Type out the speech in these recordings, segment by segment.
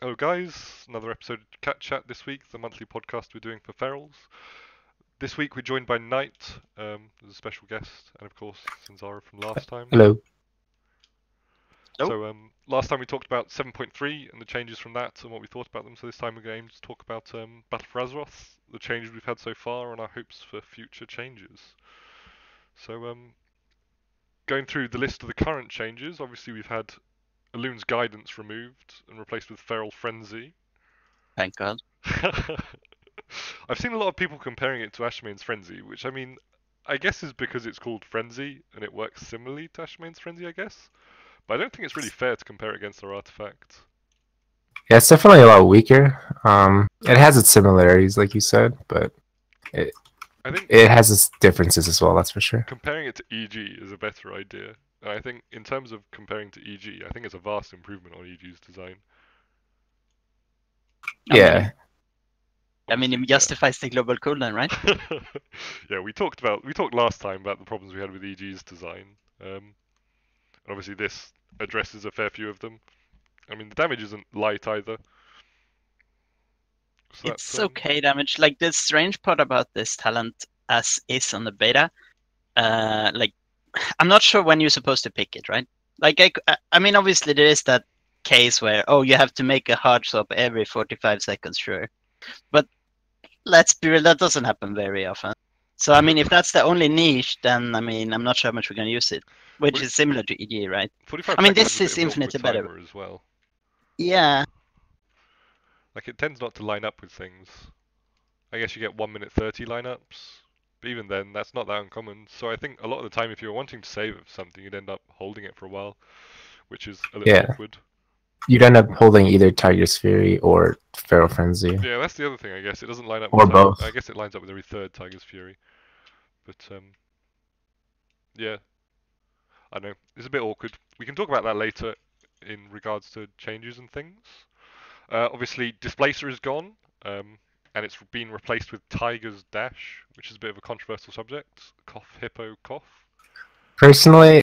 Hello guys, another episode of Cat Chat this week, the monthly podcast we're doing for ferals. This week we're joined by Knight, as a special guest, and of course Xanzara from last time. Hello. Hello. So last time we talked about 7.3 and the changes from that and what we thought about them, so this time we're going to talk about Battle for Azeroth, the changes we've had so far and our hopes for future changes. So going through the list of the current changes, obviously we've had Elun's Guidance removed and replaced with Feral Frenzy. Thank God. I've seen a lot of people comparing it to Ashmane's Frenzy, which I mean, I guess is because it's called Frenzy and it works similarly to Ashmane's Frenzy, I guess. But I don't think it's really fair to compare it against our artifact. Yeah, it's definitely a lot weaker. It has its similarities, like you said, but I think it has its differences as well. That's for sure. comparing it to EG is a better idea. And I think in terms of comparing to EG, I think it's a vast improvement on EG's design. Yeah, I mean, it justifies the global cooldown, right? Yeah, we talked last time about the problems we had with EG's design. And obviously this addresses a fair few of them. I mean, the damage isn't light either. So It's okay damage. Like the strange part about this talent, as is on the beta, like I'm not sure when you're supposed to pick it, right? Like I mean, obviously there is that case where you have to make a hard swap every 45 seconds, sure, but let's be real, that doesn't happen very often. So I mean, if that's the only niche, then I mean, I'm not sure how much we're gonna use it, which is similar to EG, right? 45 I mean, seconds this is a bit of an infinitely awkward better. timer as well. Yeah. Like it tends not to line up with things. I guess you get 1 minute 30 lineups, but even then, that's not that uncommon. So I think a lot of the time, if you're wanting to save something, you'd end up holding it for a while, which is a little awkward. You'd end up holding either Tiger's Fury or Feral Frenzy. Yeah, that's the other thing. I guess it doesn't line up. Or with both. I guess it lines up with every third Tiger's Fury, but yeah, I know it's a bit awkward. We can talk about that later in regards to changes and things. Obviously, Displacer is gone, and it's been replaced with Tiger's Dash, which is a bit of a controversial subject. Cough, hippo, cough. Personally,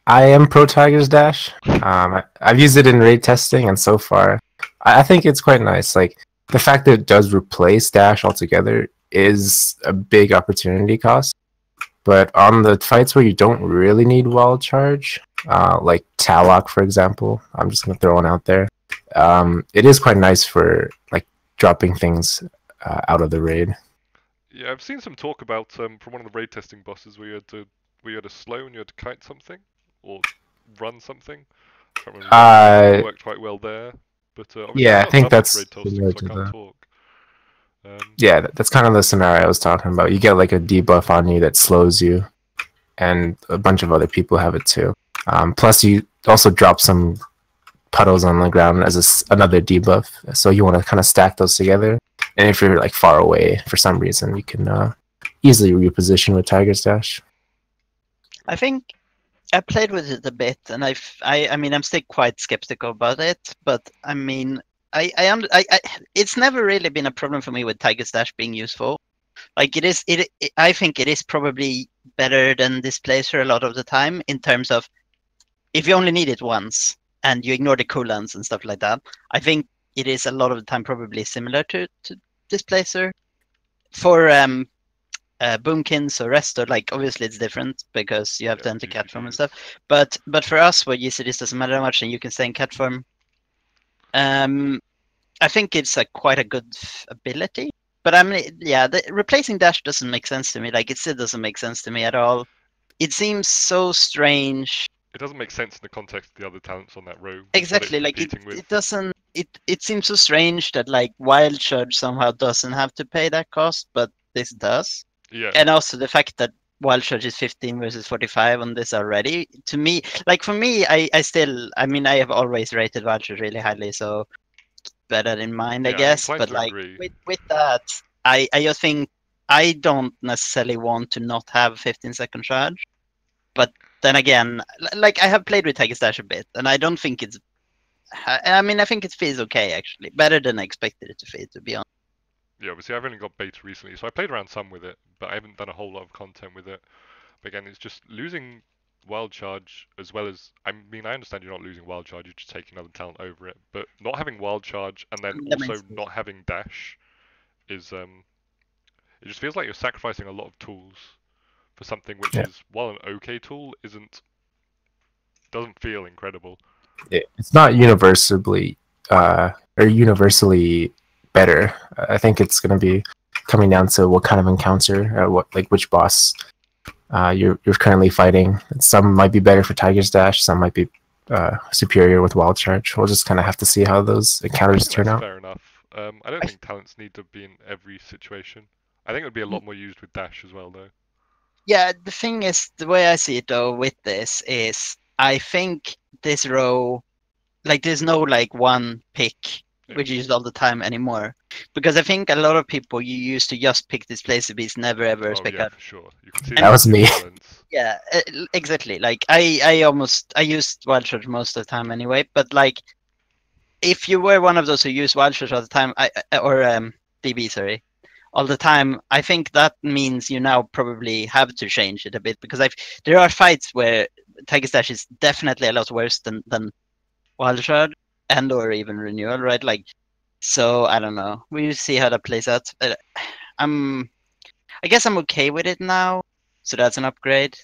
I am pro Tiger's Dash. I've used it in raid testing, and so far, I think it's quite nice. Like the fact that it does replace Dash altogether is a big opportunity cost. But on the fights where you don't really need Wild Charge, like Talok, for example, I'm just gonna throw one out there. It is quite nice for like dropping things out of the raid. Yeah, I've seen some talk about from one of the raid testing bosses where you had to slow and you had to kite something or run something. I can't remember. It worked quite well there, but yeah, I think that's raid testing, so I can't talk. Yeah, that's kind of the scenario I was talking about. You get like a debuff on you that slows you, and a bunch of other people have it too. Plus, you also drop some puddles on the ground as another debuff, so you want to kind of stack those together. And if you're like far away for some reason, you can easily reposition with Tiger's Dash. I think I played with it a bit, and I mean, I'm still quite skeptical about it. But I mean, it's never really been a problem for me with Tiger's Dash being useful. Like I think it is probably better than Displacer a lot of the time in terms of if you only need it once and you ignore the cooldowns and stuff like that. I think it is a lot of the time probably similar to Displacer. For Boomkins or Resto, like obviously it's different because you have to enter cat form and stuff. But for us, where use this doesn't matter that much, and you can stay in cat form. I think it's quite a good ability. But I mean, yeah, replacing Dash doesn't make sense to me. Like it still doesn't make sense to me at all. It seems so strange. It doesn't make sense in the context of the other talents on that row. Exactly, like it doesn't. It seems so strange that like Wild Charge somehow doesn't have to pay that cost, but this does. Yeah. And also the fact that Wild Charge is 15 versus 45 on this already, to me, like for me, I mean, I have always rated Wild Charge really highly, so bear that in mind, I guess. But like with that, I just think I don't necessarily want to not have 15-second charge. But then again, like I have played with Tiger's Dash a bit, and I don't think it's. I mean, I think it feels okay actually, better than I expected it to feel, to be honest. Yeah, obviously I've only got beta recently, so I played around some with it, but I haven't done a whole lot of content with it. But again, it's just losing wild charge, as well as, I mean, I understand you're not losing wild charge, you're just taking another talent over it, but not having wild charge and then That also makes sense. not having dash is it just feels like you're sacrificing a lot of tools for something which Yeah. is, while an okay tool, doesn't feel incredible. It's not universally better. I think it's going to be coming down to what kind of encounter, which boss you're currently fighting. Some might be better for Tiger's Dash, some might be superior with Wild Charge. We'll just kind of have to see how those I encounters think turn that's out. fair enough. I don't think talents need to be in every situation. I think it would be a lot more used with dash as well, though. Yeah, the thing is, the way I see it though with this is, I think this row, like, there's no like one pick Yeah. which you use all the time anymore, because I think a lot of people you used to just pick Displacer Beast, never ever Oh spec yeah, out. for sure. You can see That was me. balance. Yeah, exactly. Like I used Wild Charge most of the time anyway, but like if you were one of those who use Wild Charge all the time, or DB, sorry, all the time, I think that means you now probably have to change it a bit, because there are fights where Tiger Stash is definitely a lot worse than Wild Shard and or even Renewal, right? Like, so I don't know. We'll see how that plays out. I'm, I guess I'm okay with it now, so that's an upgrade.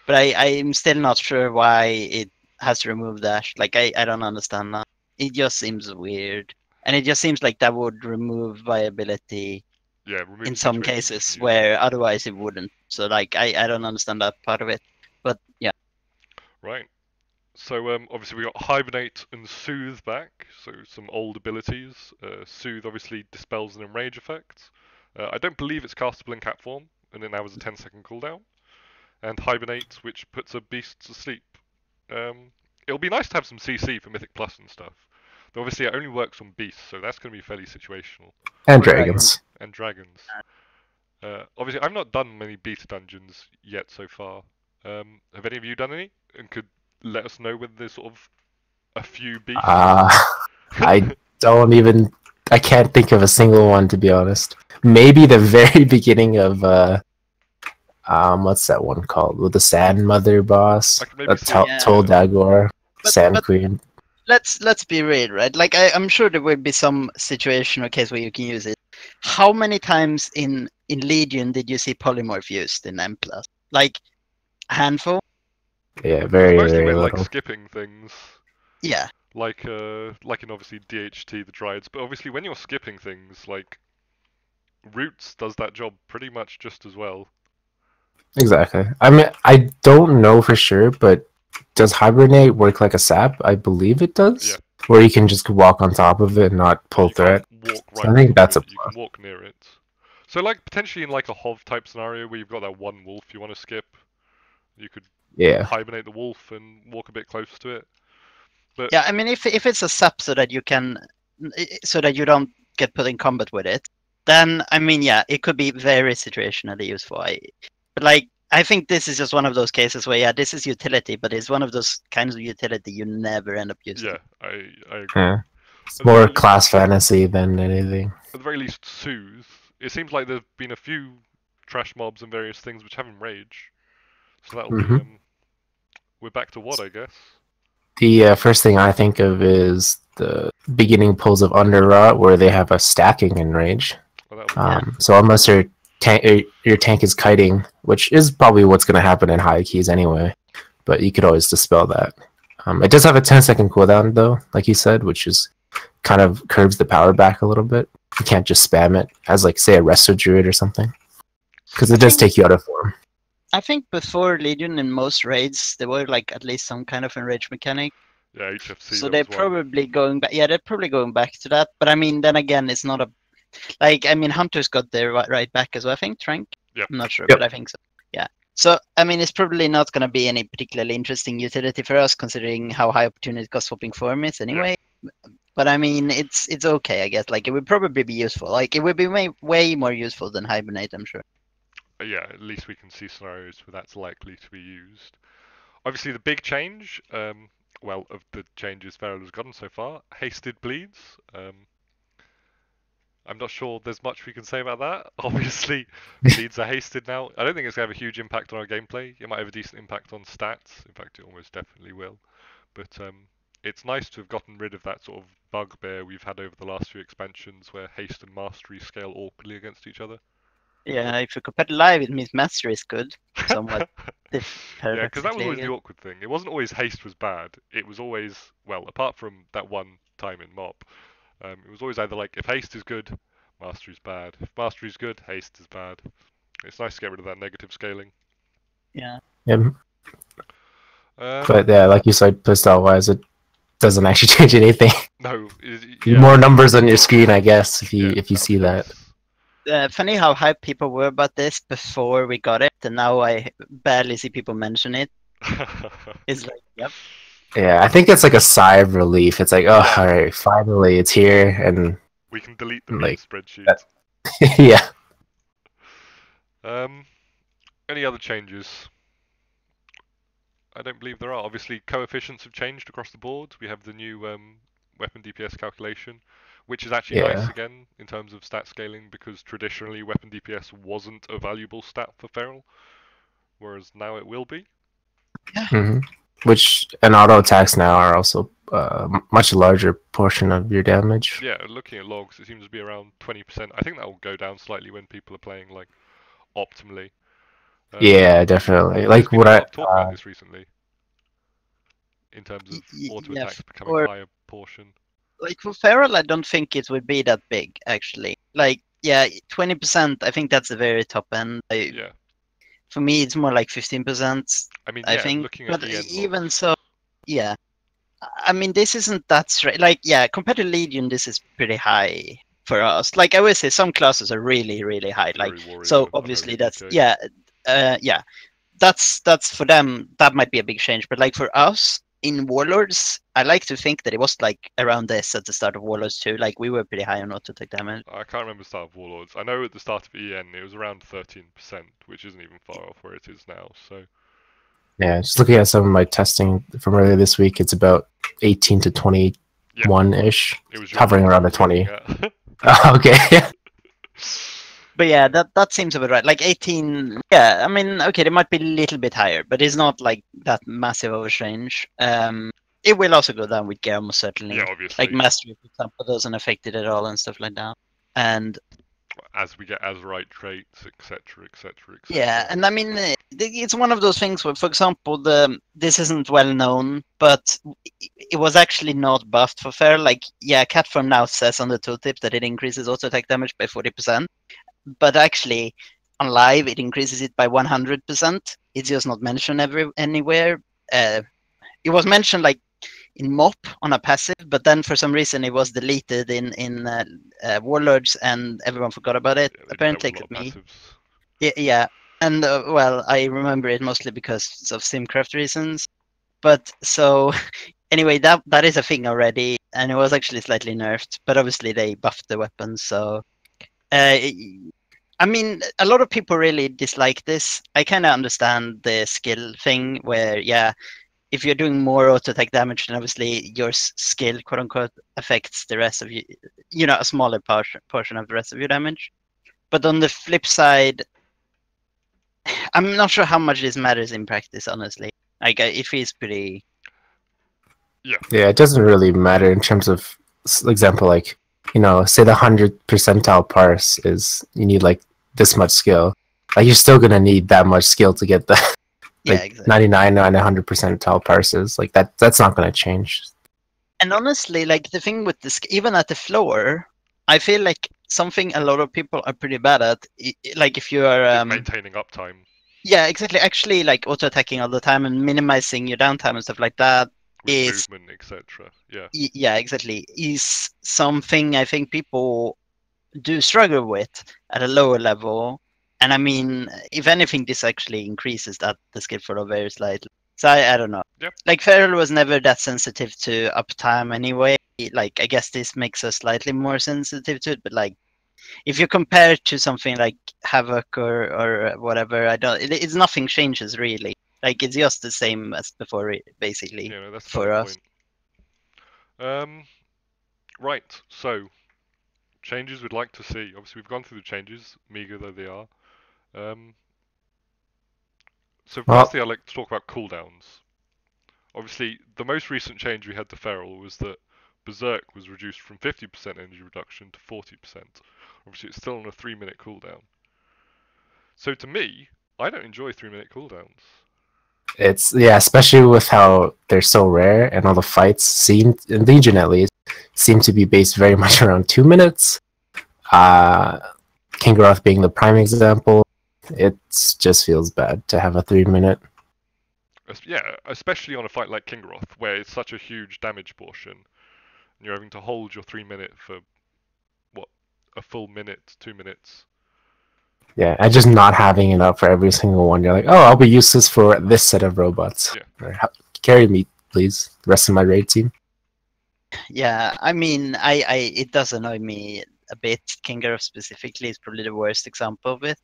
But I'm still not sure why it has to remove Dash. Like, I don't understand that. It just seems weird, and it just seems like that would remove viability Yeah, remove in the some situations you cases can use it. where otherwise it wouldn't. So like I don't understand that part of it. But yeah. Right. So obviously we got Hibernate and Soothe back, so some old abilities. Soothe obviously dispels an enrage effect. I don't believe it's castable in cat form, and it now has a 10-second cooldown. And Hibernate, which puts a beast to sleep. It'll be nice to have some CC for Mythic Plus and stuff. But obviously it only works on beasts, so that's going to be fairly situational. And dragons. And dragons. Obviously I've not done many beta dungeons yet so far. Have any of you done any? And could let us know whether there's sort of a few beasts? I don't even. I can't think of a single one, to be honest. Maybe the very beginning of what's that one called with the Sand Mother boss? I could maybe see it. Tol Dagor, Sand but Queen. let's be real, right? Like I'm sure there will be some situation or case where you can use it. How many times in Legion did you see polymorph used in M+? Like a handful? Yeah, very Mostly very we're like little. skipping things. Yeah. Like in obviously DHT the Dryads, but obviously when you're skipping things, like Roots does that job pretty much just as well. Exactly. I mean, I don't know for sure, but does Hibernate work like a sap? I believe it does. Yeah. Where you can just walk on top of it and not pull You through it. can't walk So right I think on top that's of a it. You can walk near it. So like potentially in like a Hov type scenario where you've got that one wolf you want to skip, you could yeah. hibernate the wolf and walk a bit closer to it. But Yeah, I mean if it's a sap so that you can, so that you don't get put in combat with it, then I mean yeah, it could be very situationally useful. But like I think this is just one of those cases where yeah, this is utility, but it's one of those kinds of utility you never end up using. yeah, I agree. Yeah. It's At the more very class fantasy than anything. At the very least, Soothe. It seems like there've been a few trash mobs and various things which have enrage. So that'll be we're back to what, I guess. The first thing I think of is the beginning pulls of Underrot, where they have a stacking in rage. Well, So unless your tank is kiting, which is probably what's going to happen in high keys anyway, but you could always dispel that. It does have a 10-second cooldown though, like you said, which is kind of curbs the power back a little bit. You can't just spam it as like say a Resto Druid or something, because it does take you out of form. I think before Legion in most raids there were like at least some kind of enrage mechanic. yeah, HFC. So they're probably going back. Yeah, they're probably going back to that. But I mean, then again, it's not a like. I mean, Hunter's got their right back as well. I think Trank. Yep. I'm not sure, Yep. but I think so. Yeah. So I mean, it's probably not going to be any particularly interesting utility for us, considering how high opportunity cost swapping form is anyway. Yeah. But I mean, it's okay, I guess. Like it would probably be useful. Like it would be way more useful than Hibernate, I'm sure. Yeah, at least we can see scenarios where that's likely to be used. Obviously, the big change, of the changes Feral has gotten so far, Hasted Bleeds. I'm not sure there's much we can say about that. Obviously, leads are hasted now. I don't think it's going to have a huge impact on our gameplay. It might have a decent impact on stats. In fact, it almost definitely will. But it's nice to have gotten rid of that sort of bugbear we've had over the last few expansions where haste and mastery scale awkwardly against each other. Yeah, if you compare it live, it means mastery is good. Somewhat Yeah, because that was paradoxically, I always guess. the awkward thing. It wasn't always haste was bad. It was always, well, apart from that one time in MOP, it was always either like, if haste is good, mastery's bad. If mastery's good, haste is bad. It's nice to get rid of that negative scaling. Yeah. Yeah. Um, But yeah, like you said, playstyle wise, it doesn't actually change anything. no, yeah, More numbers on your screen, I guess, if you yeah, see that. Funny how hyped people were about this before we got it, and now I barely see people mention it. It's like, yep. Yeah, I think it's like a sigh of relief. It's like, oh, Yeah. all right, finally, it's here, and We can delete the like meme spreadsheet. yeah. Any other changes? I don't believe there are. Obviously, coefficients have changed across the board. We have the new weapon DPS calculation, which is actually nice Yeah. again in terms of stat scaling, because traditionally weapon DPS wasn't a valuable stat for Feral, whereas now it will be. Hmm. Which and auto attacks now are also much larger portion of your damage. Yeah, looking at logs, it seems to be around 20%. I think that will go down slightly when people are playing like optimally. Yeah, definitely. There's Like been what a I lot of talk about this recently, in terms of auto Yeah, attacks becoming a higher portion. like for Feral, I don't think it would be that big actually. Like, yeah, 20%. I think that's the very top end. Yeah, For me, it's more like 15%. I mean, I yeah, think, looking at but EN even logs. so, yeah. I mean, this isn't that straight. Like, yeah, compared to Legion, this is pretty high for us. Like, I would say some classes are really, really high. Like, Fury Warriors so are obviously very that's DK. yeah. That's for them. That might be a big change. But like for us in Warlords, I like to think that it was like around this at the start of Warlords too. Like we were pretty high on auto attack damage. I can't remember the start of Warlords. I know at the start of EN it was around 13%, which isn't even far off where it is now. So Yeah, just looking at some of my testing from earlier this week, it's about 18 to 21 ish, it was your hovering logs I around the was 20. looking at. Okay. But yeah, that seems about right. Like 18, yeah. I mean, okay, they might be a little bit higher, but it's not like that massive of a change. It will also go down with gear, most certainly. Yeah, obviously. Like mastery, for example, doesn't affect it at all and stuff like that. And as we get Azurite traits, etc., etc., etc. yeah, and I mean, it's one of those things where, for example, this isn't well known, but it was actually not buffed for fair. Like, yeah, Catform now says on the tooltip that it increases auto attack damage by 40%, but actually on live it increases it by 100%. It's just not mentioned anywhere. It was mentioned like in MOP on a passive, but then for some reason it was deleted in Warlords, and everyone forgot about it. Yeah, they Apparently, did that with a lot of passives. yeah, and well, I remember it mostly because of Simcraft reasons. But so anyway, that is a thing already, and it was actually slightly nerfed. But obviously they buffed the weapons, so I mean, a lot of people really dislike this. I kind of understand the skill thing, where yeah, if you're doing more auto attack damage, then obviously your skill, quote unquote, affects the rest of you know, a smaller portion of the rest of your damage. But on the flip side, I'm not sure how much this matters in practice, honestly. Like, it feels pretty. Yeah. Yeah, it doesn't really matter in terms of example, like, you know, say the 100 percentile parse is you need like this much skill. Like you're still gonna need that much skill to get the Yeah, like exactly. 99 and 100 percentile parses. Like that's not gonna change. And honestly, like the thing with this, even at the floor, I feel like something a lot of people are pretty bad at. Like if you are maintaining uptime. Yeah, exactly. Actually, like auto attacking all the time and minimizing your downtime and stuff like that with is movement, etc. Yeah. Yeah, exactly. Is something I think people do struggle with at a lower level. And I mean, if anything, this actually increases that the skill floor very slightly. So I don't know. Yep. Like Feral was never that sensitive to uptime anyway. Like I guess this makes us slightly more sensitive to it, but like if you compare it to something like Havoc or whatever, it's nothing changes really. Like it's just the same as before, basically. Yeah, no, that's a for valid us. point. Right, so changes we'd like to see. Obviously, we've gone through the changes, meager though they are. So firstly, I'd like to talk about cooldowns. Obviously, the most recent change we had to Feral was that Berserk was reduced from 50% energy reduction to 40%. Obviously, it's still on a 3-minute cooldown. So to me, I don't enjoy 3-minute cooldowns. It's especially with how they're so rare and all the fights seem, in Legion at least, seem to be based very much around 2 minutes. Kingaroth being the prime example, it just feels bad to have a 3-minute. Yeah, especially on a fight like Kingaroth, where it's such a huge damage portion, and you're having to hold your 3-minute for what, a full minute, 2 minutes. Yeah, and just not having it up for every single one. You're like, oh, I'll be useless for this set of robots. Yeah. Or, carry me, please. The rest of my raid team. Yeah, I mean, it does annoy me a bit. Kingaroth specifically is probably the worst example of it.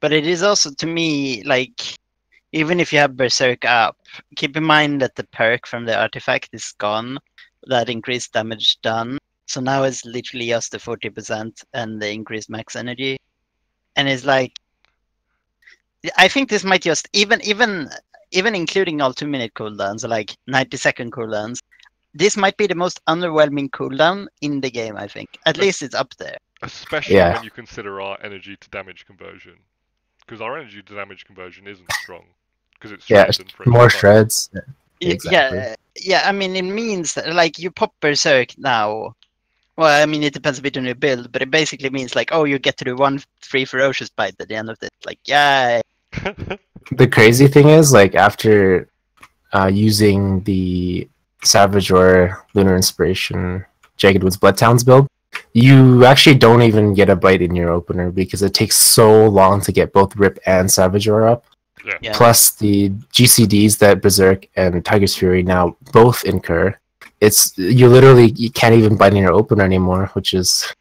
But it is also, to me, like, even if you have Berserk up, keep in mind that the perk from the artifact is gone. That increased damage done. So now it's literally just the 40% and the increased max energy. And it's like, I think this might just, even including all 2-minute cooldowns, like 90-second cooldowns, this might be the most underwhelming cooldown in the game, I think. At least it's up there. Especially when you consider our energy to damage conversion. Because our energy to damage conversion isn't strong. Because it's shreds and more shreds. Exactly. Yeah, I mean, it means that, like, you pop Berserk now. Well, I mean, it depends a bit on your build, but it basically means, like, oh, you get to do 1 free ferocious bite at the end of it. Like, yay! The crazy thing is, like, after using the Savage or Lunar Inspiration Jagged Woods Bloodtowns build, you actually don't even get a bite in your opener because it takes so long to get both Rip and Savage Ore up. Yeah. Plus the GCDs that Berserk and Tiger's Fury now both incur. You can't even bite in your opener anymore, which is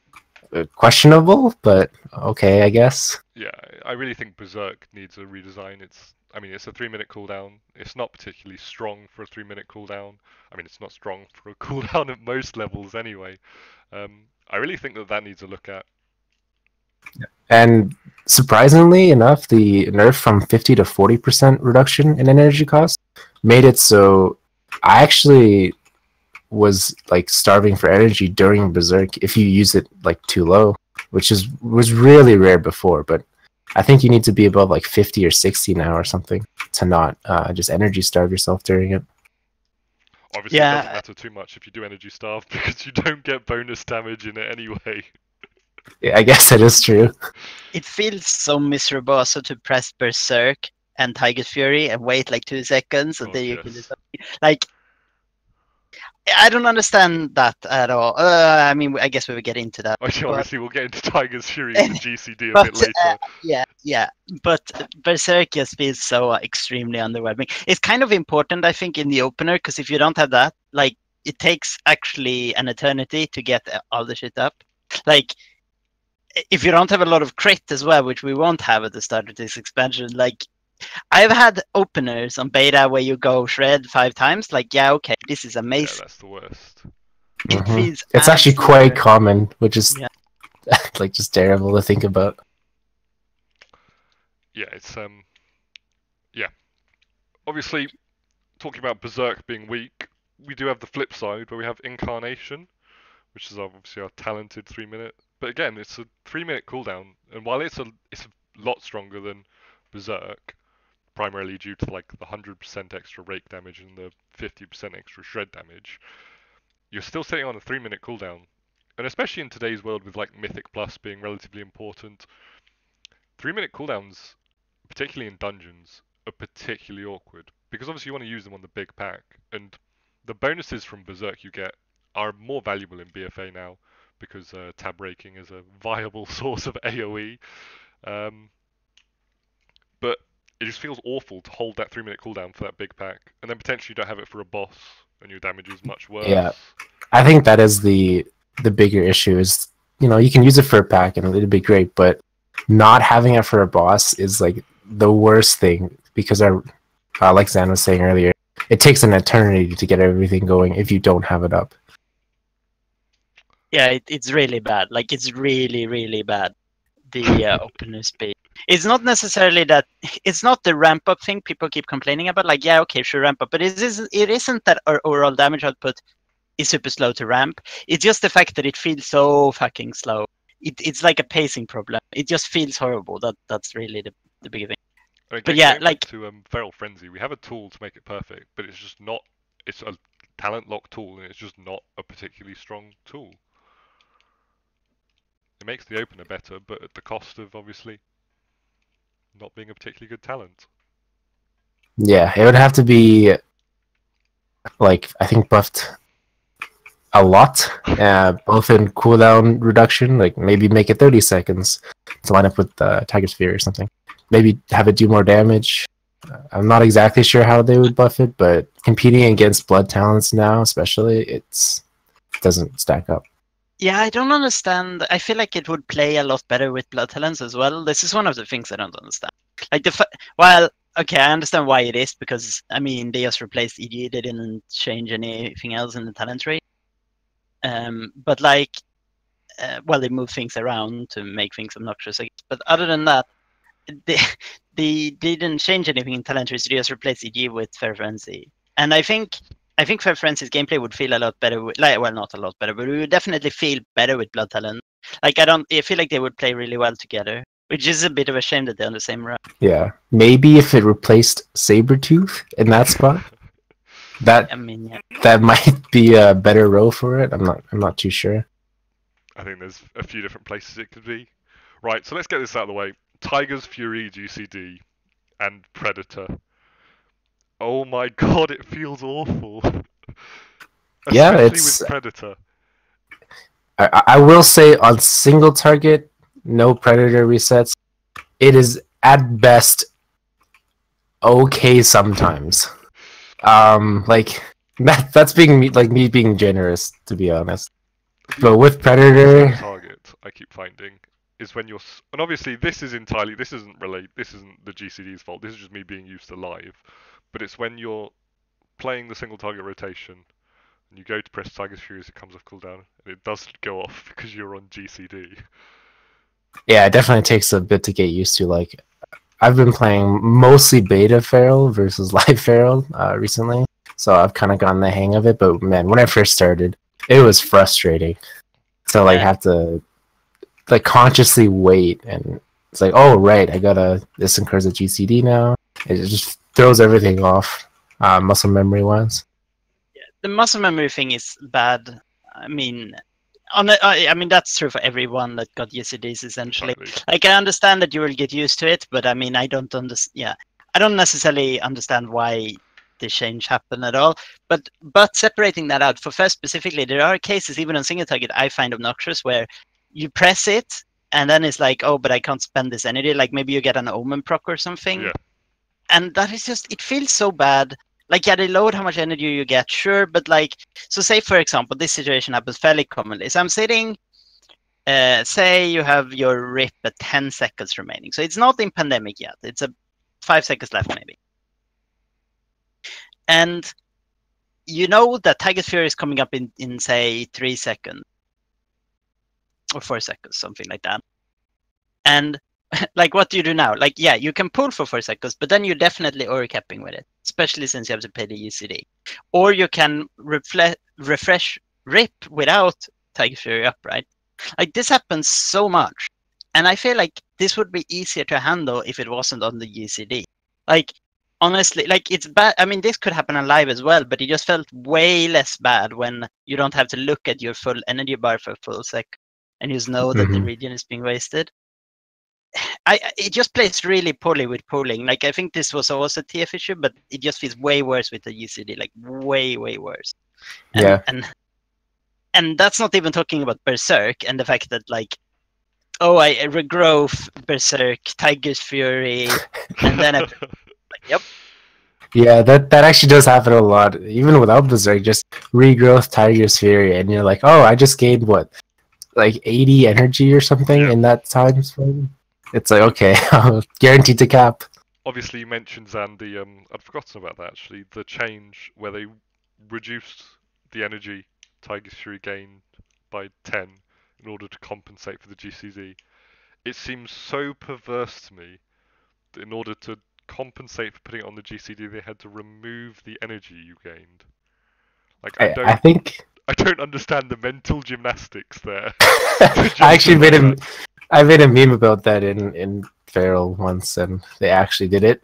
questionable, but okay, I guess. Yeah, I really think Berserk needs a redesign. It's a 3-minute cooldown. It's not particularly strong for a 3-minute cooldown. I mean, it's not strong for a cooldown at most levels anyway. I really think that needs a look at. And surprisingly enough, the nerf from 50 to 40% reduction in energy cost made it so I actually was like starving for energy during Berserk if you use it like too low, which was really rare before, but I think you need to be above like 50 or 60 now or something to not just energy starve yourself during it. Obviously, it doesn't matter too much if you do energy starve because you don't get bonus damage in it anyway. Yeah, I guess that is true. It feels so miserable also to press Berserk and Tiger's Fury and wait like 2 seconds and then you can just, like, I don't understand that at all. I mean, I guess we will get into that. Obviously, we'll get into Tiger's Fury and GCD a bit later. Yeah. But Berserk just feels so extremely underwhelming. It's kind of important, I think, in the opener, because if you don't have that, like, it takes actually an eternity to get all the shit up. Like, if you don't have a lot of crit as well, which we won't have at the start of this expansion, like, I've had openers on beta where you go shred 5 times. Like, yeah, okay, this is amazing. Yeah, that's the worst. It's actually quite common, which is like just terrible to think about. Yeah, it's obviously, talking about Berserk being weak, we do have the flip side where we have Incarnation, which is obviously our talented 3-minute. But again, it's a 3-minute cooldown, and while it's a lot stronger than Berserk, primarily due to like the 100% extra rake damage and the 50% extra shred damage, you're still sitting on a 3-minute cooldown. And especially in today's world with like Mythic Plus being relatively important, 3-minute cooldowns, particularly in dungeons, are particularly awkward. Because obviously you want to use them on the big pack, and the bonuses from Berserk you get are more valuable in BFA now, because tab raking is a viable source of AoE. But it just feels awful to hold that 3-minute cooldown for that big pack, and then potentially you don't have it for a boss, and your damage is much worse. Yeah, I think that is the bigger issue. Is, you know, you can use it for a pack and it'd be great, but not having it for a boss is like the worst thing, because like Zan was saying earlier, it takes an eternity to get everything going if you don't have it up. Yeah, it's really bad. Like it's really, really bad. The openness speed. It's not necessarily that. It's not the ramp up thing people keep complaining about. Like, yeah, okay, sure, ramp up, but it isn't that our overall damage output is super slow to ramp. It's just the fact that it feels so fucking slow. It's like a pacing problem. It just feels horrible. That's really the big thing. But Again, yeah, going like back to Feral Frenzy, we have a tool to make it perfect, but it's just not. It's a talent lock tool, and it's just not a particularly strong tool. It makes the opener better, but at the cost of obviously not being a particularly good talent. Yeah, it would have to be like I think buffed a lot, both in cooldown reduction, like maybe make it 30 seconds to line up with Tiger's Fury or something. Maybe have it do more damage. I'm not exactly sure how they would buff it, but competing against blood talents now, especially, it doesn't stack up. yeah, I don't understand. I feel like it would play a lot better with blood talents as well. This is one of the things I don't understand. Like well, okay, I understand why it is because I mean they just replaced EG. They didn't change anything else in the talent tree. But like, well, they moved things around to make things obnoxious. But other than that, they they didn't change anything in talent trees. They just replaced EG with Fair Frenzy, and I think Fair Frenzy's gameplay would feel a lot better. Well, not a lot better, but we would definitely feel better with Blood Talent. Like I feel like they would play really well together, which is a bit of a shame that they're on the same row. Yeah, maybe if it replaced Sabretooth in that spot, that I mean, yeah. that might be a better row for it. I'm not too sure. I think there's a few different places it could be. Right, so let's get this out of the way. Tigers, Fury, GCD, and Predator. Oh my god, it feels awful. Yeah, Especially it's. with Predator. I will say on single target, no Predator resets. It is at best okay sometimes. Like that's being me being generous, to be honest. But with Predator, target I keep finding is when you're, and obviously this isn't the GCD's fault. This is just me being used to live. But it's when you're playing the single target rotation and you go to press Tiger's Fury as it comes off cooldown, and it doesn't go off because you're on GCD. yeah, it definitely takes a bit to get used to. Like I've been playing mostly beta Feral versus live Feral recently, so I've kind of gotten the hang of it. But man, when I first started, it was frustrating. So like have to like consciously wait, and it's like, oh right, I gotta this incurs a GCD now. It just throws everything off, muscle memory wise. Yeah, the muscle memory thing is bad. I mean, I mean that's true for everyone that got GCDs essentially. Exactly. Like I understand that you will get used to it, but I mean I don't understand. Yeah, I don't necessarily understand why the change happened at all. But separating that out for first specifically, there are cases even on single target I find obnoxious where you press it and then it's like, oh, but I can't spend this energy. Like maybe you get an omen proc or something. Yeah. And that is just, it feels so bad. Like, yeah, they load how much energy you get, sure, but like, so say for example, this situation happens fairly commonly. So I'm sitting, say you have your rip at 10 seconds remaining. So it's not in pandemic yet. It's 5 seconds left maybe. And you know that Tiger's Fury is coming up in say 3 seconds or 4 seconds, something like that. And like, what do you do now? Like, yeah, you can pull for 4 seconds, but then you're definitely overcapping with it, especially since you have to pay the UCD. Or you can refresh rip without Tiger Fury up, right? Like, this happens so much. And I feel like this would be easier to handle if it wasn't on the UCD. Like, honestly, like, it's bad. I mean, this could happen on live as well, but it just felt way less bad when you don't have to look at your full energy bar for a full sec and you just know that the region is being wasted. It just plays really poorly with pooling. Like I think this was also a TF issue, but it just feels way worse with the UCD, like way worse. And, Yeah. and that's not even talking about Berserk and the fact that like, oh, I regrowth Berserk, Tiger's Fury, and then like, yep. Yeah, that actually does happen a lot. Even without Berserk, just regrowth Tiger's Fury, and you're like, oh, I just gained what, like 80 energy or something in that time frame. It's like, okay, I'm guaranteed to cap. Obviously, you mentioned Zan, I'd forgotten about that actually. The change where they reduced the energy Tiger's Fury gained by 10 in order to compensate for the GCD. It seems so perverse to me that in order to compensate for putting it on the GCD, they had to remove the energy you gained. Like I think I don't understand the mental gymnastics there. I actually made I made a meme about that in Feral once, and they actually did it.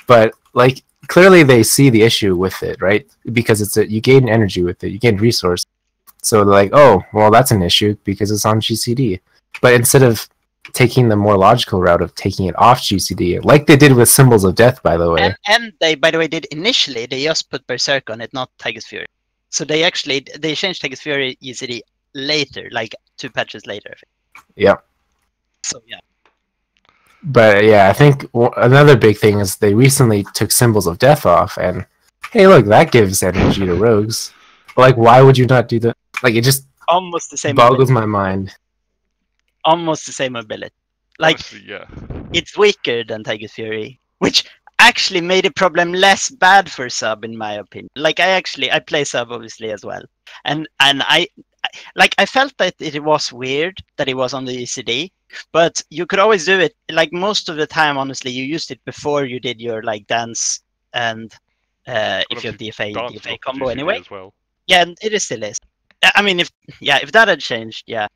But like clearly they see the issue with it, right? Because you gain energy with it, you gain resource. So they're like, oh, well, that's an issue because it's on GCD. But instead of taking the more logical route of taking it off GCD, like they did with Symbols of Death, by the way. And they, by the way, did initially, they just put Berserk on it, not Tiger's Fury. So they changed Tiger's Fury GCD later, like 2 patches later. Yeah. So yeah. But yeah, I think another big thing is they recently took Symbols of Death off, and hey, look, that gives energy to rogues. Like, why would you not do that? Like, it just almost the same boggles my mind. Almost the same ability. Like, honestly, yeah. It's weaker than Tiger's Fury, which actually made the problem less bad for sub, in my opinion. Like, I play sub obviously as well, and I felt that it was weird that it was on the ECD, but you could always do it. Like, most of the time, honestly, you used it before you did your like dance and if you have DFA combo anyway. As well. Yeah, it still is. I mean, if that had changed, yeah.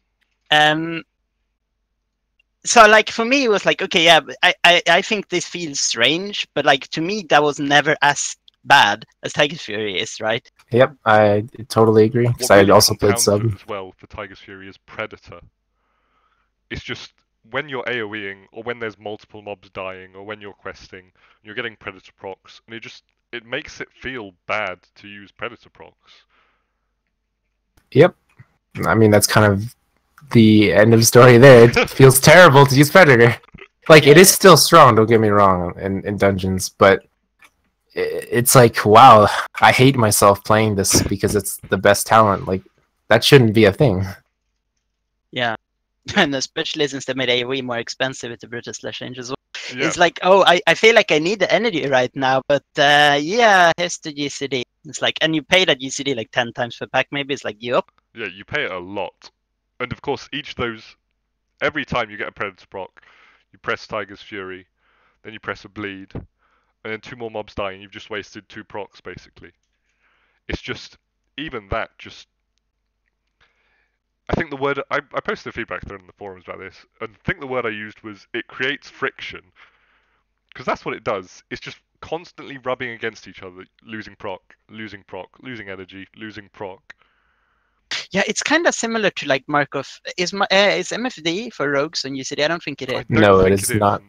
So like for me, it was like, okay, yeah, I think this feels strange, but like to me, that was never as bad as Tiger's Fury is, right? Yep, I totally agree. Because I also played sub as well for Tiger's Fury is Predator. It's just when you're AoEing or when there's multiple mobs dying or when you're questing, you're getting Predator procs, and it makes it feel bad to use Predator procs. Yep, I mean that's kind of the end of the story there. It feels terrible to use Predator. Like, it is still strong, don't get me wrong, in dungeons, but it's like, wow, I hate myself playing this because it's the best talent. Like, that shouldn't be a thing. Yeah, and especially since they made AoE more expensive with the Brutus Slash Change as well. Yeah. It's like, oh, I feel like I need the energy right now, but yeah, here's the GCD. It's like, and you pay that GCD like 10 times per pack, maybe. It's like, yup. Yeah, you pay it a lot. And of course, every time you get a Predator proc, you press Tiger's Fury, then you press a Bleed, and then 2 more mobs die, and you've just wasted 2 procs, basically. It's just, even that, I think the word, I posted a feedback thread in the forums about this, and I think the word I used was, it creates friction. Because that's what it does. It's just constantly rubbing against each other, losing proc, losing energy, losing proc. Yeah, it's kind of similar to like Markov. Is MFD for rogues on UCD? I don't think it is. No, it is not.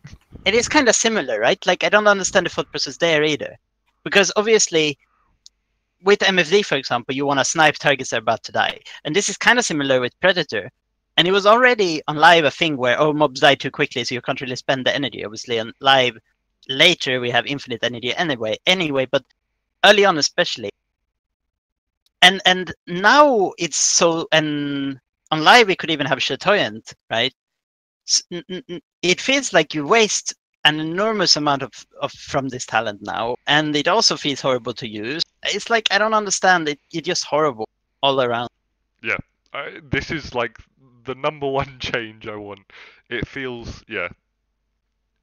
It is kind of similar, right? Like, I don't understand the thought process there either. Because obviously, with MFD, for example, you want to snipe targets that are about to die. And this is kind of similar with Predator. And it was already on live a thing where, oh, mobs die too quickly, so you can't really spend the energy. Obviously, on live later, we have infinite energy anyway, but early on especially. And now it's so, and on live we could even have Chatoyant, right? It feels like you waste an enormous amount of from this talent now, and it also feels horrible to use. It's like, I don't understand it. It's just horrible all around. Yeah, this is like the #1 change I want. It feels, yeah,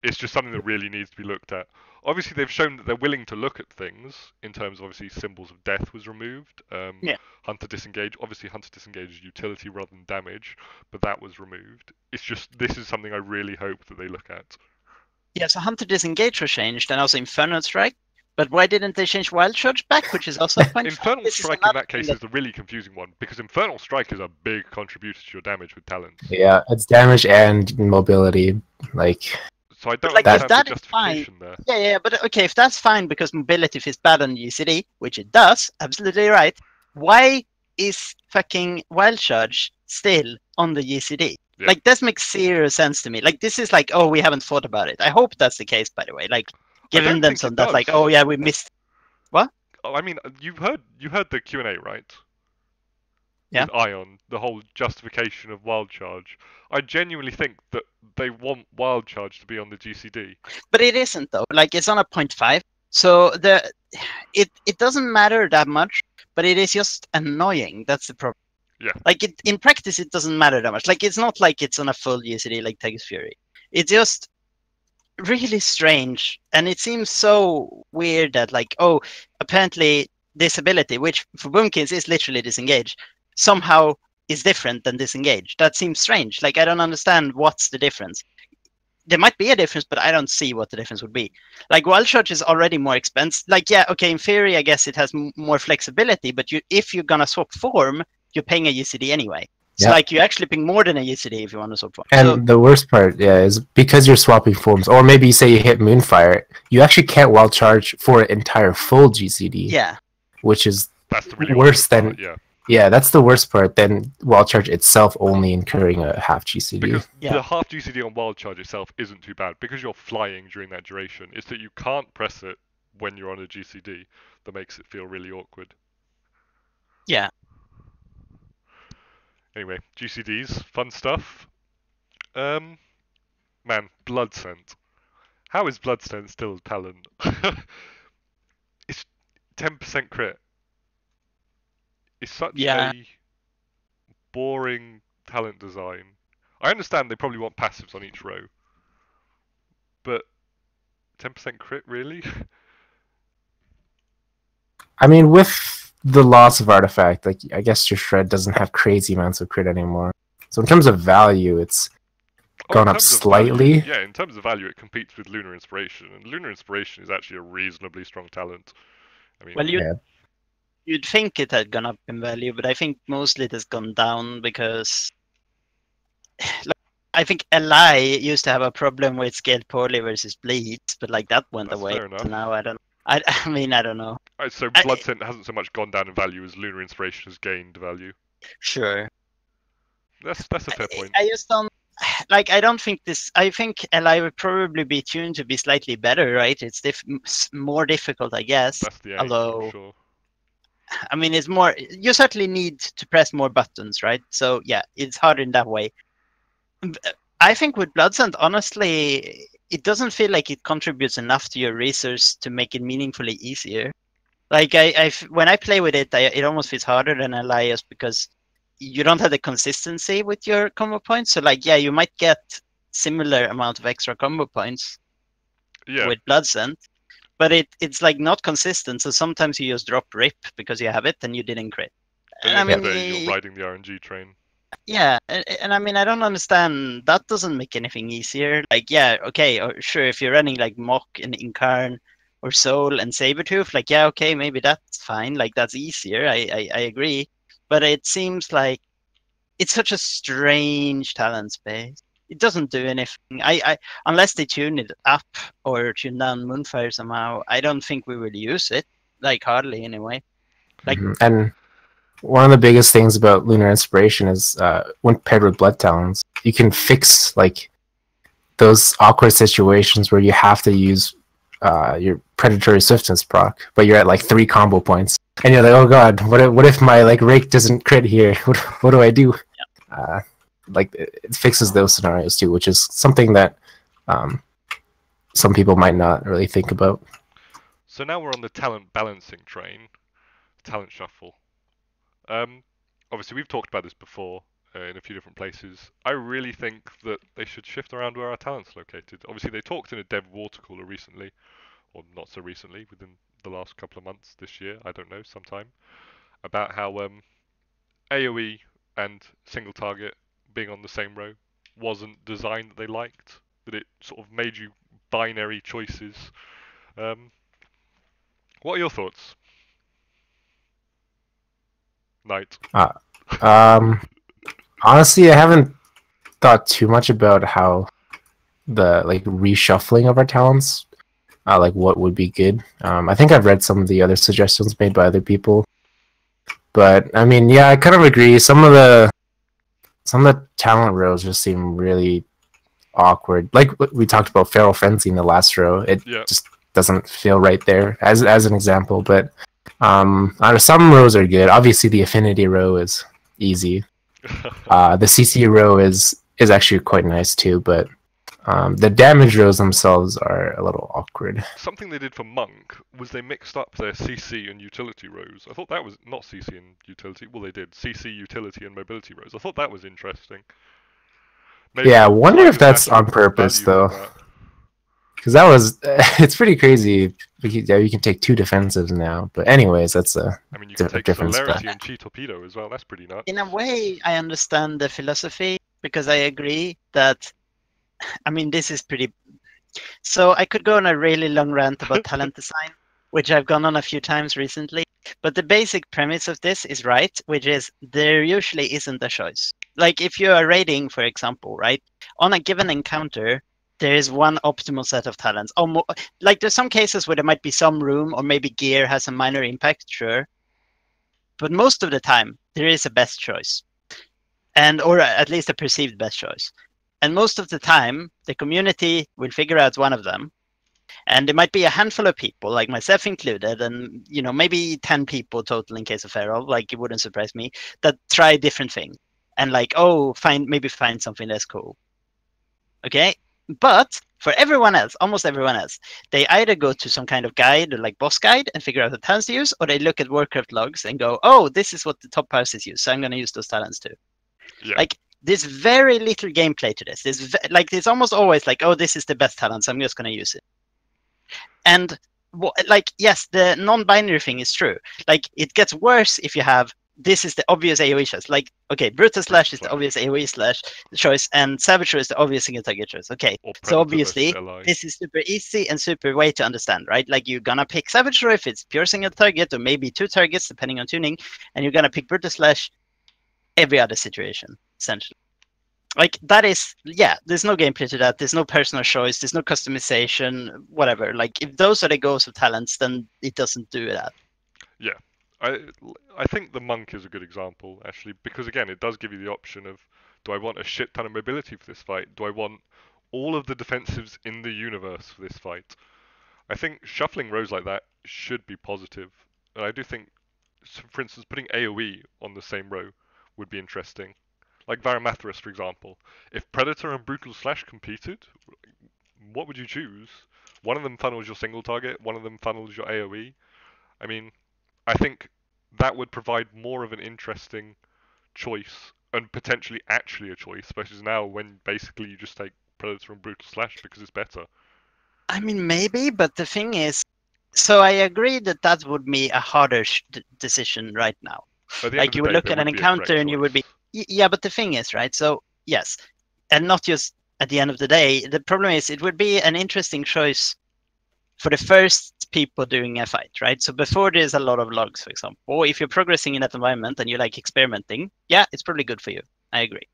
it's just something that really needs to be looked at. Obviously, they've shown that they're willing to look at things in terms of, obviously, Symbols of Death was removed. Hunter Disengage. Obviously, Hunter Disengage is utility rather than damage, but that was removed. It's just, this is something I really hope that they look at. Yeah, so Hunter Disengage was changed, and also Infernal Strike. But why didn't they change Wild Charge back, which is also a point? Infernal Strike in that case is the really confusing one, because Infernal Strike is a big contributor to your damage with talents. Yeah, it's damage and mobility. Like, so I don't understand the justification there. Yeah, but okay, if that's fine because mobility feels bad on UCD, which it does, absolutely right. Why is fucking Wild Charge still on the UCD? Yeah. Like, this makes zero sense to me. Like, this is like, oh, we haven't thought about it. I hope that's the case, by the way. Like, giving them some that, like, oh yeah, we missed. What? Oh, I mean, you heard the Q&A, right? Yeah. With Ion, the whole justification of Wild Charge. I genuinely think that they want Wild Charge to be on the GCD. But it isn't, though. Like, it's on a 0.5, so it doesn't matter that much. But it is just annoying. That's the problem. Yeah. Like in practice, it doesn't matter that much. Like it's not like it's on a full UCD like Tigers Fury. It's just really strange, and it seems so weird that like, oh, apparently this ability, which for Boomkins is literally disengage, somehow is different than disengage. That seems strange. Like I don't understand what's the difference. There might be a difference, but I don't see what the difference would be. Like Wild Charge is already more expensive. Like yeah, okay, in theory, I guess it has more flexibility, but if you're gonna swap form, you're paying a UCD anyway. So like you're actually paying more than a UCD if you want to swap form. And the worst part, is because you're swapping forms, or maybe say you hit Moonfire, you actually can't Wild Charge for an entire full GCD. Yeah. Which is That's the really worse than part, yeah, that's the worst part than Wild Charge itself only incurring a half GCD. Because the half GCD on Wild Charge itself isn't too bad because you're flying during that duration. It's that you can't press it when you're on a GCD that makes it feel really awkward. Yeah. Anyway, GCDs, fun stuff. Man, Blood Scent. How is Blood Scent still a talent? It's 10% crit. It's such a boring talent design. I understand they probably want passives on each row, but 10% crit, really? I mean, with the loss of artifact, like I guess your shred doesn't have crazy amounts of crit anymore. So in terms of value, it's gone up slightly. Value, in terms of value, it competes with Lunar Inspiration, and Lunar Inspiration is actually a reasonably strong talent. I mean, well, you'd think it had gone up in value, but I think mostly it has gone down because like, I think Li used to have a problem with scaled poorly versus bleeds, but like that went away. So now I don't. I mean, I don't know. So Blood Scent hasn't so much gone down in value as Lunar Inspiration has gained value. Sure. That's a fair point. I just don't like. I don't think this. I think Li would probably be tuned to be slightly better, right? It's more difficult, I guess. That's the aim, although, sure. I mean, it's more. You certainly need to press more buttons, right? So yeah, it's harder in that way. I think with Blood Scent, honestly, it doesn't feel like it contributes enough to your resource to make it meaningfully easier. Like when I play with it, it almost feels harder than Elias because you don't have the consistency with your combo points. So like, yeah, you might get similar amount of extra combo points with Blood Scent, but it's like not consistent. So sometimes you just drop rip because you have it and you didn't crit. And I mean, you're riding the RNG train. Yeah, and I mean, I don't understand. That doesn't make anything easier. Like, yeah, okay, or sure, if you're running like Mock and Incarn or Soul and Sabertooth, like, yeah, okay, maybe that's fine. Like, that's easier. I agree. But it seems like it's such a strange talent space. It doesn't do anything. I unless they tune it up or tune down Moonfire somehow, I don't think we will use it. Like, hardly anyway. Like, and one of the biggest things about Lunar Inspiration is when paired with Blood Talons, you can fix like those awkward situations where you have to use your Predatory Swiftness proc, but you're at like 3 combo points, and you're like, oh god, what if my like Rake doesn't crit here? What do I do? Yeah. Like it fixes those scenarios too, which is something that some people might not really think about. So now we're on the talent balancing train, talent shuffle. Obviously, we've talked about this before in a few different places. I really think that they should shift around where our talents are located. Obviously, they talked in a dev water cooler recently, or not so recently, within the last couple of months this year, I don't know, sometime, about how AoE and single target being on the same row wasn't designed that they liked, that it sort of made you binary choices. What are your thoughts? Knight. Honestly, I haven't thought too much about how the like reshuffling of our talents, like what would be good. I think I've read some of the other suggestions made by other people, but I mean, yeah, I kind of agree. Some of the talent rows just seem really awkward. Like we talked about Feral Frenzy in the last row, it just doesn't feel right there as an example, but. Some rows are good. Obviously, the Affinity row is easy. The CC row is actually quite nice too. But The damage rows themselves are a little awkward. Something they did for Monk was they mixed up their CC and utility rows. I thought that was not CC and utility. Well, they did CC, utility, and mobility rows. I thought that was interesting. Maybe Yeah, I wonder if that's actual on purpose value in though, that. because that was it's pretty crazy. You can take 2 defensives now, but anyways, that's a I mean, you can take different celerity stuff. and chi torpedo as well. That's pretty nuts. In a way, I understand the philosophy because I agree that. I mean, this is pretty. So I could go on a really long rant about talent design, which I've gone on a few times recently. But the basic premise of this is right, which is there usually isn't a choice. Like if you are raiding, for example, right, on a given encounter, there is one optimal set of talents. Like there's some cases where there might be some room or maybe gear has a minor impact, sure. But most of the time, there is a best choice, or at least a perceived best choice. And most of the time, the community will figure out one of them. And there might be a handful of people, like myself included, and maybe 10 people total in case of Feral, like it wouldn't surprise me, that try different things. And like, maybe find something that's cool. Okay? But for everyone else, almost everyone else, they either go to some kind of guide or like boss guide and figure out the talents to use, or they look at Warcraft logs and go, oh, this is what the top houses use, so I'm going to use those talents too. Yeah. Like, there's very little gameplay to this. It's almost always like, oh, this is the best talent, so I'm just going to use it. And yes, the non-binary thing is true. Like, it gets worse if you have this is the obvious AoE choice. Like, okay, Brutal Slash is the obvious AoE choice, and Savage is the obvious single target choice. Okay, so obviously this is super easy and super way to understand, right? Like, you're gonna pick Savage if it's pure single target, or maybe 2 targets depending on tuning, and you're gonna pick Brutal Slash every other situation, essentially. Like, that is, yeah, there's no gameplay to that. There's no personal choice. There's no customization, whatever. Like, if those are the goals of talents, then it doesn't do that. Yeah. I think the Monk is a good example, actually, because, again, it does give you the option of, do I want a shit ton of mobility for this fight? Do I want all of the defensives in the universe for this fight? I think shuffling rows like that should be positive. And I do think, for instance, putting AoE on the same row would be interesting. Like Varamathras, for example. If Predator and Brutal Slash competed, what would you choose? One of them funnels your single target, one of them funnels your AoE. I mean, I think that would provide more of an interesting choice, and potentially actually a choice, versus now when basically you just take Predator and Brutal Slash because it's better. I mean, maybe, but the thing is, so I agree that would be a harder decision right now. Like, you would look at an encounter and you would be, yeah, but the thing is, right? So, yes, and not just at the end of the day, the problem is it would be an interesting choice for the first people doing a fight, right? So before there's a lot of logs, for example, or if you're progressing in that environment and you like experimenting, yeah, it's probably good for you. I agree.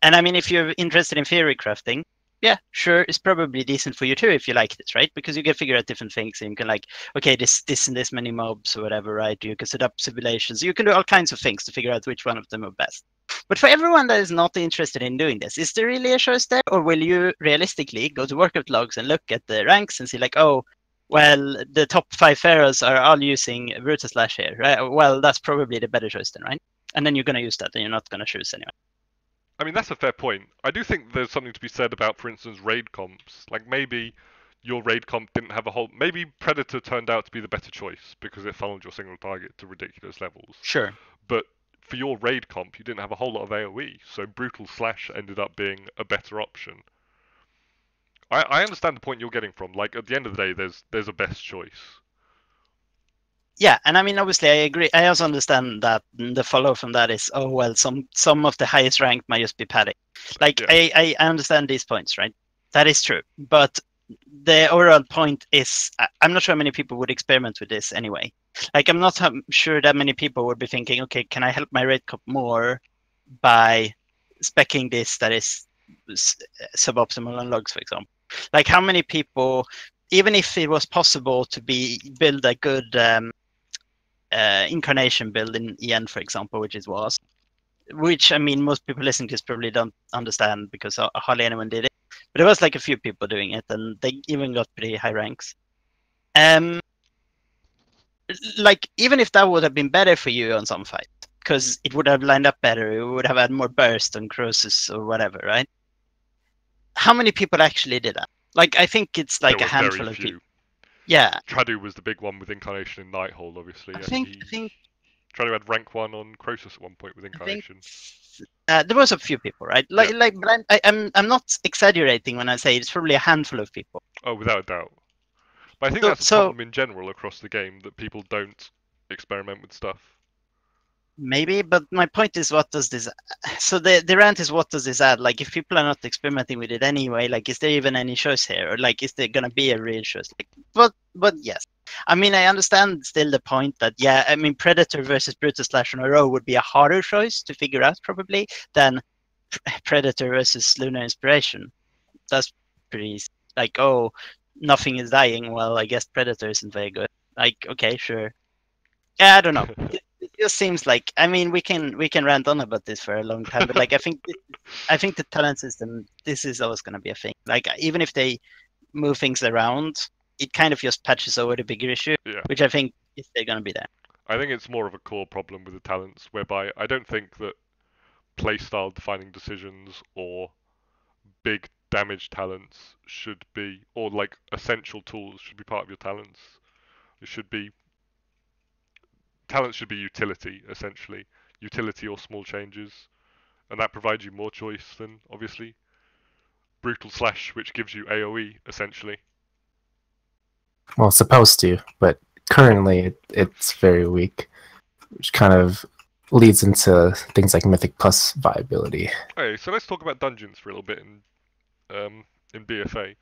And I mean, if you're interested in theorycrafting, yeah, sure, it's probably decent for you too if you like this, right? Because you can figure out different things and you can like, okay, this and this many mobs or whatever, right? You can set up simulations. You can do all kinds of things to figure out which one of them are best. But for everyone that is not interested in doing this, is there really a choice there? Or will you realistically go to Warcraft logs and look at the ranks and see like, oh, well, the top 5 pharaohs are all using Brutal Slash here, right? Well, that's probably the better choice then, right? And then you're going to use that and you're not going to choose anyway. I mean, that's a fair point. I do think there's something to be said about, for instance, raid comps. Like, maybe your raid comp didn't have a whole... Maybe Predator turned out to be the better choice because it funneled your single target to ridiculous levels. Sure. But for your raid comp, you didn't have a whole lot of AoE, so Brutal Slash ended up being a better option. I understand the point you're getting from. Like, at the end of the day, there's a best choice. Yeah, and I mean, obviously, I agree. I also understand that the follow from that is, oh, well, some of the highest ranked might just be padding. Like, yeah. I understand these points, right? That is true. But the overall point is, I'm not sure how many people would experiment with this anyway. Like, I'm not sure that many people would be thinking, okay, can I help my raid comp more by speccing this that is suboptimal on logs, for example? Like, how many people, even if it was possible to build a good incarnation build in EN, for example, which I mean, most people listening to this probably don't understand because hardly anyone did it. But there was like a few people doing it, and they even got pretty high ranks. Like, even if that would have been better for you on some fight, because it would have lined up better, it would have had more burst on Croesus or whatever, right? how many people actually did that? Like, I think it's like There a were very handful of few. people. Yeah, Tradu was the big one with Incarnation and Nighthole, obviously. I think Tradu had rank 1 on Crotus at one point with I think Incarnation. there was a few people, right? But I'm not exaggerating when I say it's probably a handful of people. Oh, without a doubt. But I think So- that's a so- problem in general across the game, that people don't experiment with stuff. Maybe, but my point is, what does this? So the rant is, what does this add? Like, if people are not experimenting with it anyway, like, is there even any choice here, or like, is there gonna be a real choice? Like, but yes, I mean, I understand still the point that, yeah, I mean, Predator versus Brutus Slash in a row would be a harder choice to figure out probably than Predator versus Lunar Inspiration. That's pretty easy. Like, oh, nothing is dying. Well, I guess Predator isn't very good. Like, okay, sure. Yeah, I don't know. It just seems like, I mean, we can rant on about this for a long time, but like, I think the talent system, this is always going to be a thing. Like, even if they move things around, it kind of just patches over the bigger issue, Yeah. which I think is they're going to be there. I think it's more of a core problem with the talents, whereby I don't think that playstyle defining decisions or big damage talents should be, or like essential tools should be part of your talents. It should be, talents should be utility, essentially. Utility or small changes. And that provides you more choice than, obviously, Brutal Slash, which gives you AoE, essentially. Well, it's supposed to, but currently it's very weak, which kind of leads into things like Mythic Plus viability. Okay, so let's talk about dungeons for a little bit in BFA.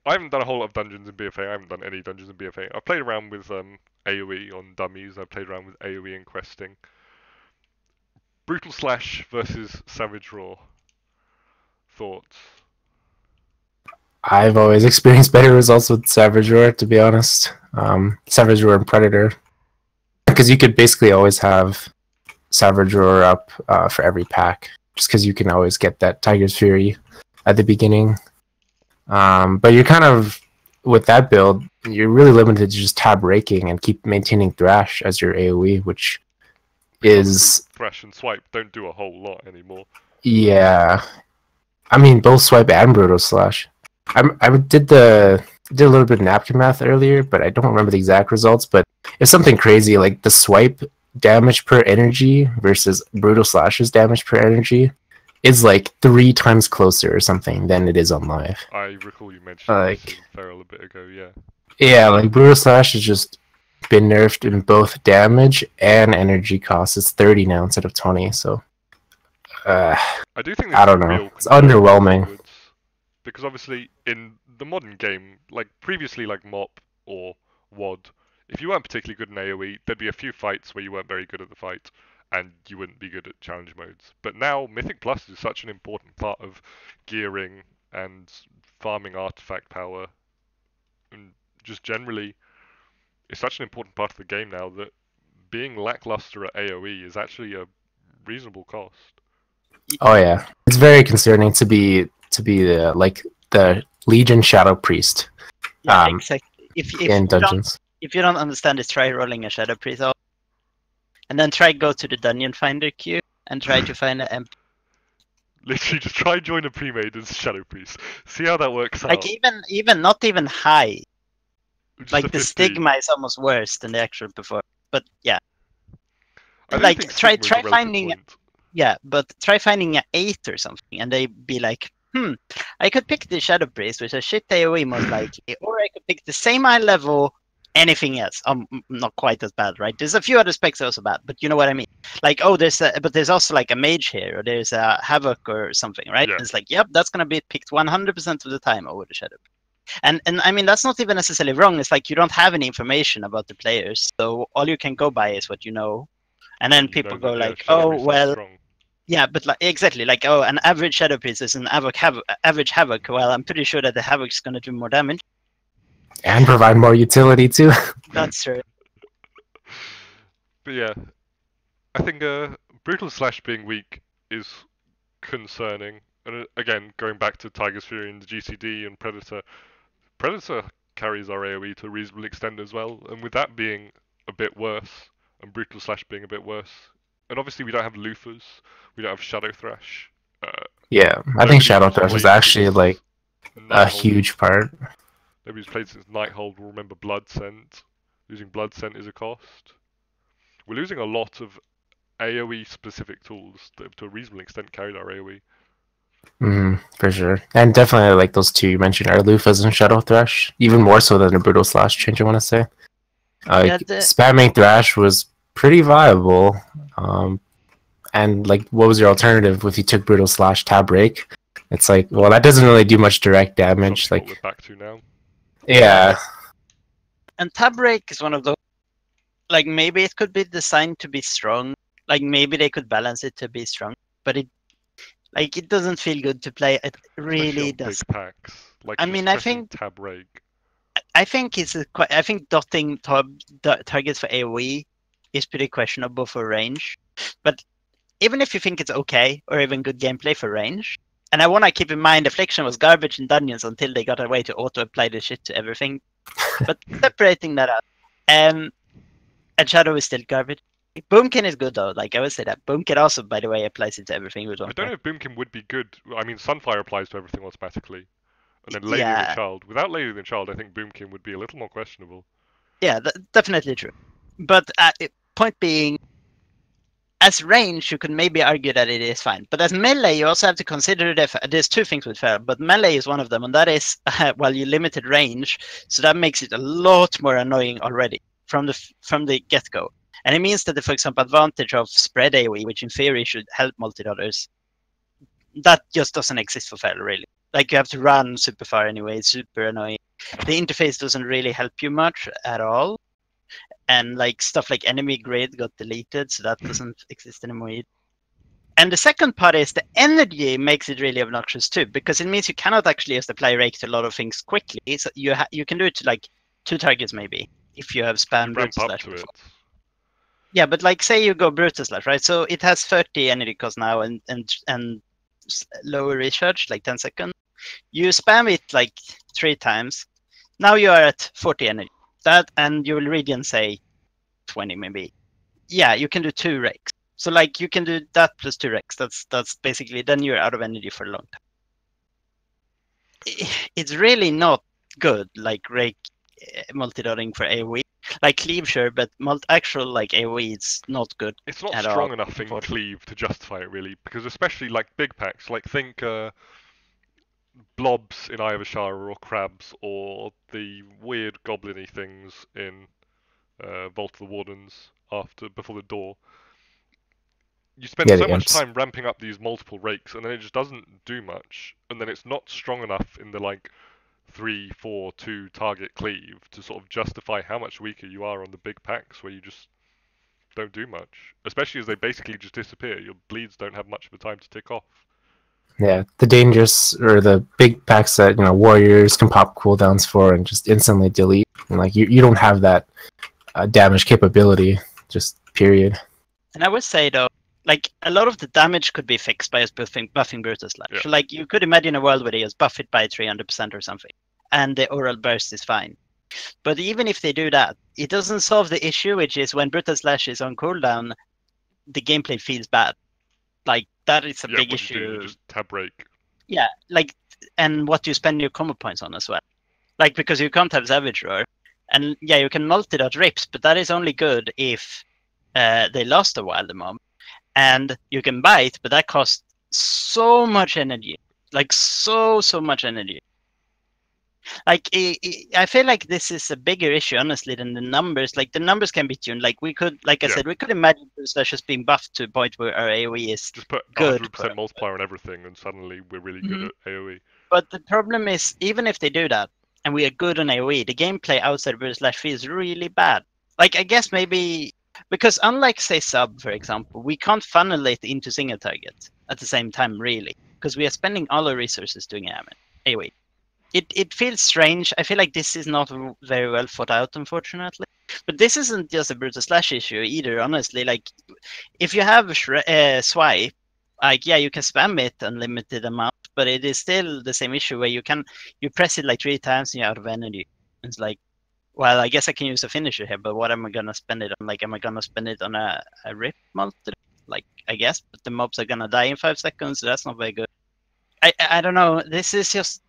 I haven't done a whole lot of dungeons in BFA. I haven't done any dungeons in BFA. I've played around with AoE on dummies. I've played around with AoE in questing. Brutal Slash versus Savage Raw. Thoughts? I've always experienced better results with Savage Roar, to be honest. Savage Roar and Predator, because you could basically always have Savage Roar up for every pack, just because you can always get that Tiger's Fury at the beginning. But you're kind of, with that build, you're really limited to just tab raking and keep maintaining Thrash as your AoE, which is... Thrash and Swipe don't do a whole lot anymore. Yeah. I mean, both Swipe and Brutal Slash. I did a little bit of napkin math earlier, but I don't remember the exact results. But it's something crazy, like the Swipe damage per energy versus Brutal Slash's damage per energy is like 3 times closer or something than it is on live. I recall you mentioned this in Feral a bit ago, yeah. Yeah, like Brutal Slash has just been nerfed in both damage and energy costs. It's 30 now instead of 20, so... I do think this I is don't a know. real It's underwhelming. forwards, because obviously in the modern game, like previously like MOP or WOD, if you weren't particularly good in AoE, there'd be a few fights where you weren't very good at the fight, and you wouldn't be good at challenge modes. But now Mythic Plus is such an important part of gearing and farming artifact power, and just generally, it's such an important part of the game now that being lackluster at AoE is actually a reasonable cost. Oh yeah, it's very concerning to be like the Legion Shadow Priest. Yeah, exactly. In dungeons. If you don't understand this, try rolling a Shadow Priest out, and then try go to the Dungeon Finder queue and try to find an empty. Literally, just try join a pre-made as Shadow Priest. See how that works out. Like even not even high. Just like a the 50. stigma is almost worse than the actual performance. But yeah, I don't like think try stigma is a relative finding point. but try finding an 8 or something, and they be like, I could pick the Shadow Priest, which is a shit AoE most likely, or I could pick the same eye level, anything else. Not quite as bad, right? There's a few other specs also bad, but you know what I mean. Like, oh, there's also like a mage here, or there's a Havoc or something, right? Yeah. It's like, yep, that's gonna be picked 100% of the time over the Shadow. And I mean, that's not even necessarily wrong. It's like you don't have any information about the players, so all you can go by is what you know. And then people go like, oh well, yeah, but like exactly, like, oh, an average Shadow Priest is an average Havoc. Well, I'm pretty sure that the Havoc is gonna do more damage and provide more utility too. That's true. But yeah, I think Brutal Slash being weak is concerning. And again, going back to Tiger's Fury and the GCD and Predator, Predator carries our AoE to a reasonable extent as well. And with that being a bit worse, and Brutal Slash being a bit worse, and obviously we don't have Loofers, we don't have Shadow Thrash. Yeah, I think Shadow Thresh was actually like a Nighthold. huge part. Nobody who's played since Nighthold will remember Blood Scent. Losing Blood Scent is a cost. We're losing a lot of AoE specific tools that to a reasonable extent carried our AoE. For sure. And definitely like those two you mentioned, Arlufas and Shadow Thresh. Even more so than the Brutal Slash change, I want to say. Spamming Thrash was pretty viable. And like, what was your alternative if you took Brutal Slash Tab Rake? It's like, well, that doesn't really do much direct damage. Something Like, we're back to now. Yeah. And Tab Rake is one of those, like, maybe it could be designed to be strong. Like, maybe they could balance it to be strong, but it doesn't feel good to play. It really does. Big packs. Like, I mean, I think Tab Rake. I think I think dotting targets for AoE is pretty questionable for range. But even if you think it's okay or even good gameplay for range, and I want to keep in mind Affliction was garbage in dungeons until they got a way to auto-apply the shit to everything. But separating that out, and Shadow is still garbage. Boomkin is good though. Like I would say that Boomkin also, by the way, applies it to everything. I don't know if Boomkin would be good. I mean, Sunfire applies to everything automatically, and then Lady the Child. Without Lady the Child, I think Boomkin would be a little more questionable. Yeah, definitely true. But point being, as range, you could maybe argue that it is fine. But as melee, you also have to consider that there's two things with Feral, but melee is one of them, and that is, well, you limited range, so that makes it a lot more annoying already from the get-go. And it means that the, for example, advantage of spread AoE, which in theory should help multi-dotters, that just doesn't exist for Feral, really. Like, you have to run super far anyway, it's super annoying. The interface doesn't really help you much at all. And like stuff like enemy grid got deleted, so that doesn't exist anymore either. And the second part is the energy makes it really obnoxious too, because it means you cannot actually just apply rake to a lot of things quickly. So you can do it to like 2 targets maybe if you have spam Brutus Slash before. Yeah, but like say you go Brutus Slash, right? So it has 30 energy cost now and lower recharge, like 10 seconds. You spam it like 3 times. Now you are at 40 energy. That and you will regen say 20 maybe. Yeah, you can do 2 rakes. So like you can do that plus 2 rakes. That's basically, then you're out of energy for a long time. It's really not good, like rake multi-dotting for AoE. Like cleave, sure, but actual like AoE, it's not good. It's not strong enough in cleave to justify it really, because especially like big packs, like think blobs in Eye of Ashara or crabs or the weird goblin-y things in Vault of the Wardens before the door. You spend so much time ramping up these multiple rakes and then it just doesn't do much, and then it's not strong enough in the like 3, 4, 2 target cleave to sort of justify how much weaker you are on the big packs where you just don't do much, especially as they basically just disappear. Your bleeds don't have much of a time to tick off. Yeah, the dangerous or the big packs that warriors can pop cooldowns for and just instantly delete. And like you don't have that damage capability, just period. And I would say though, like a lot of the damage could be fixed by just buffing Brutus Slash. Yeah. So, like you could imagine a world where they just buff it by 300% or something, and the oral burst is fine. But even if they do that, it doesn't solve the issue, which is when Brutus Slash is on cooldown, the gameplay feels bad. Like that is a big issue. You just tab break. Yeah, like, and what do you spend your combo points on as well? Like, because you can't have Savage Roar, and yeah, you can multi-dot rips, but that is only good if they last a while, the mob. And you can bite, but that costs so much energy, like so much energy. Like I feel like this is a bigger issue, honestly, than the numbers. Like the numbers can be tuned. Like we could, like I said, we could imagine Slash just being buffed to a point where our AOE is just put good. 100% multiplier on everything, and suddenly we're really good at AOE. But the problem is, even if they do that, and we are good on AOE, the gameplay outside of Slash feels really bad. Like I guess maybe because unlike say Sub, for example, we can't funnel it into single target at the same time, really, because we are spending all our resources doing AOE. It feels strange. I feel like this is not very well thought out, unfortunately. But this isn't just a Brutus Slash issue either, honestly. Like, if you have swipe, like, yeah, you can spam it unlimited amount, but it is still the same issue where you press it like 3 times and you're out of energy. It's like, well, I guess I can use a finisher here, but what am I gonna spend it on? Like, am I gonna spend it on a rip multi? Like, I guess, but the mobs are gonna die in 5 seconds, so that's not very good. I don't know. This is just.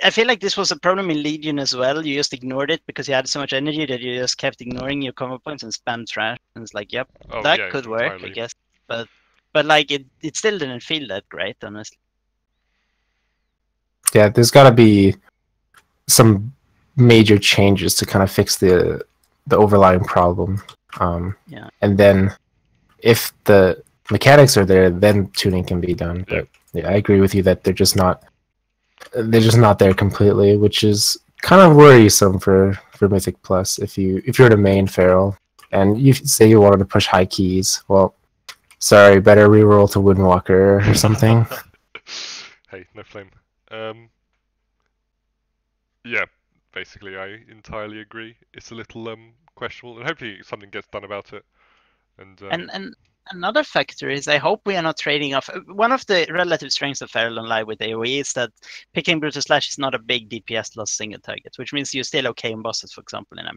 I feel like this was a problem in Legion as well. You just ignored it because you had so much energy that you just kept ignoring your combo points and spam trash. And it's like, yep, Oh that yeah, could work, I entirely. guess. But like it still didn't feel that great, honestly. Yeah, there's got to be some major changes to kind of fix the overlying problem. Yeah. And then if the mechanics are there, then tuning can be done. But yeah, I agree with you that they're just not there completely, which is kind of worrisome for Mythic Plus. If you're the main feral and you say you wanted to push high keys, well, sorry, better reroll to Windwalker or something. Hey, no flame. Yeah, basically, I entirely agree. It's a little questionable, and hopefully something gets done about it. And another factor is I hope we are not trading off. One of the relative strengths of Feral and Live with AoE is that picking Brutal Slash is not a big DPS loss single target, which means you're still okay in bosses, for example, in M+.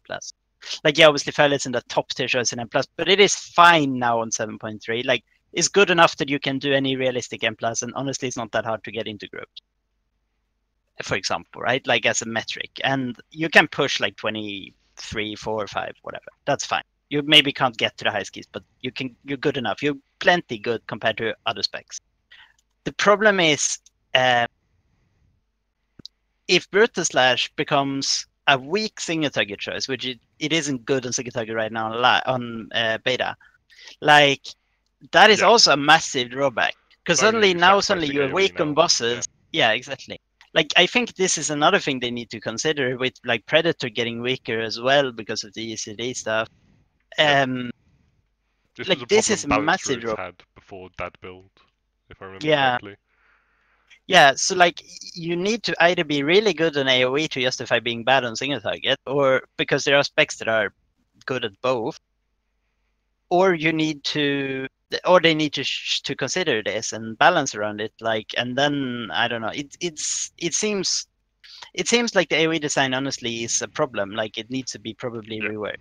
Like, yeah, obviously Feral is in the top tier shows in M+, but it is fine now on 7.3. Like, it's good enough that you can do any realistic M+, and honestly, it's not that hard to get into groups, for example, right? Like, as a metric. And you can push like 23, 4, 5, whatever. That's fine. You maybe can't get to the high keys, but you're good enough. You're plenty good compared to other specs. The problem is if Brutal Slash becomes a weak single target choice, which it isn't good on single target right now on beta, like that is also a massive drawback. Because suddenly you're weak on bosses. Yeah, exactly. Like I think this is another thing they need to consider with like Predator getting weaker as well because of the ECD stuff. This like was a this problem is a massive Balancers had before Dad build, if I remember correctly. Yeah, so like you need to either be really good on AoE to justify being bad on single target, or because there are specs that are good at both, or you need to, or they need to consider this and balance around it. Like, and then I don't know. It seems like the AoE design honestly is a problem. Like it needs to be probably reworked.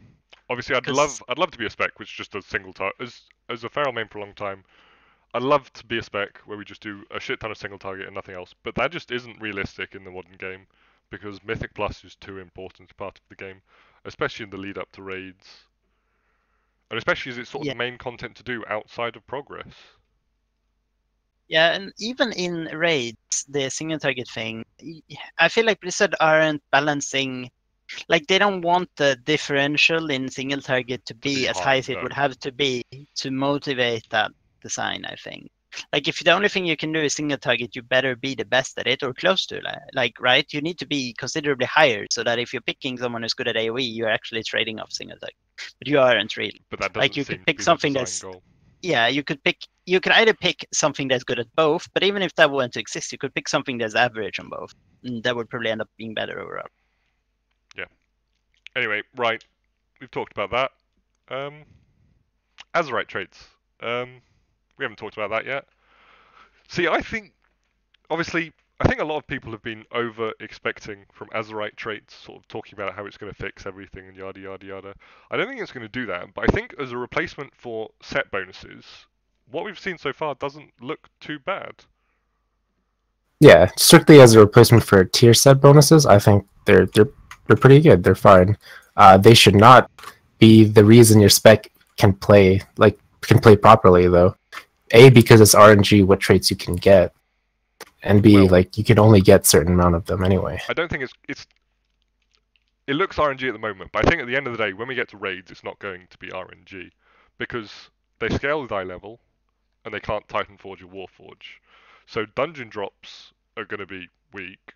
Obviously, I'd love to be a spec which just does single target. As a feral main for a long time, I'd love to be a spec where we just do a shit ton of single target and nothing else. But that just isn't realistic in the modern game because Mythic Plus is too important part of the game, especially in the lead up to raids, and especially as it's sort of the main content to do outside of progress. Yeah, and even in raids, the single target thing, I feel like Blizzard aren't balancing. Like they don't want the differential in single target to be as high as it would have to be to motivate that design, I think. Like if the only thing you can do is single target, you better be the best at it or close to it. Like, right? You need to be considerably higher so that if you're picking someone who's good at AoE, you're actually trading off single target. But you aren't really. But that doesn't like you seem could pick to be something the that's goal. Yeah, you could either pick something that's good at both, but even if that weren't to exist, you could pick something that's average on both. And that would probably end up being better overall. Yeah. Anyway, right. We've talked about that. Azerite traits. We haven't talked about that yet. See, I think, obviously, I think a lot of people have been over-expecting from Azerite traits, sort of talking about how it's going to fix everything and yada yada yada. I don't think it's going to do that, but I think as a replacement for set bonuses, what we've seen so far doesn't look too bad. Yeah, strictly as a replacement for tier set bonuses, I think they're pretty good. They're fine. They should not be the reason your spec can play properly though. A, because it's RNG what traits you can get, and B, like you can only get certain amount of them anyway. I don't think it looks RNG at the moment, but I think at the end of the day, when we get to raids, it's not going to be RNG because they scale with eye level and they can't Titan Forge or Warforge. So dungeon drops are going to be weak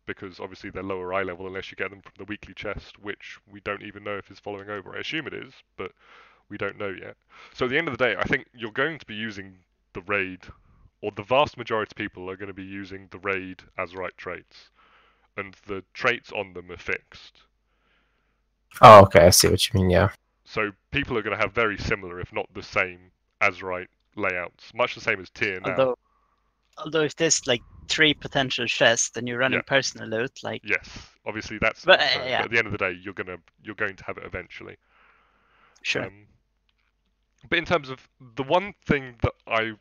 because obviously they're lower eye level unless you get them from the weekly chest, which we don't even know if is following over. I assume it is, but we don't know yet. So at the end of the day, I think you're going to be using the raid, or the vast majority of people are going to be using the raid Azerite traits, and the traits on them are fixed. Oh, okay, I see what you mean, yeah. So people are going to have very similar, if not the same, Azerite layouts, much the same as tier now. Although if there's like 3 potential chests and you're running personal loot, like yes, obviously that's but, but at the end of the day, you're going to have it eventually. Sure. But in terms of the one thing that I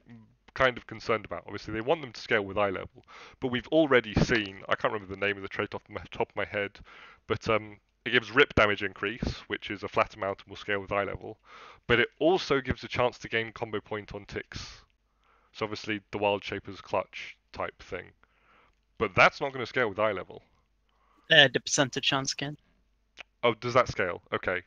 kind of concerned about. Obviously, they want them to scale with eye level, but we've already seen, I can't remember the name of the trait off the top of my head, but it gives rip damage increase, which is a flat amount and will scale with eye level, but it also gives a chance to gain combo point on ticks. So obviously the Wild Shaper's clutch type thing. But that's not going to scale with eye level. The percentage chance again. Oh, does that scale? Okay.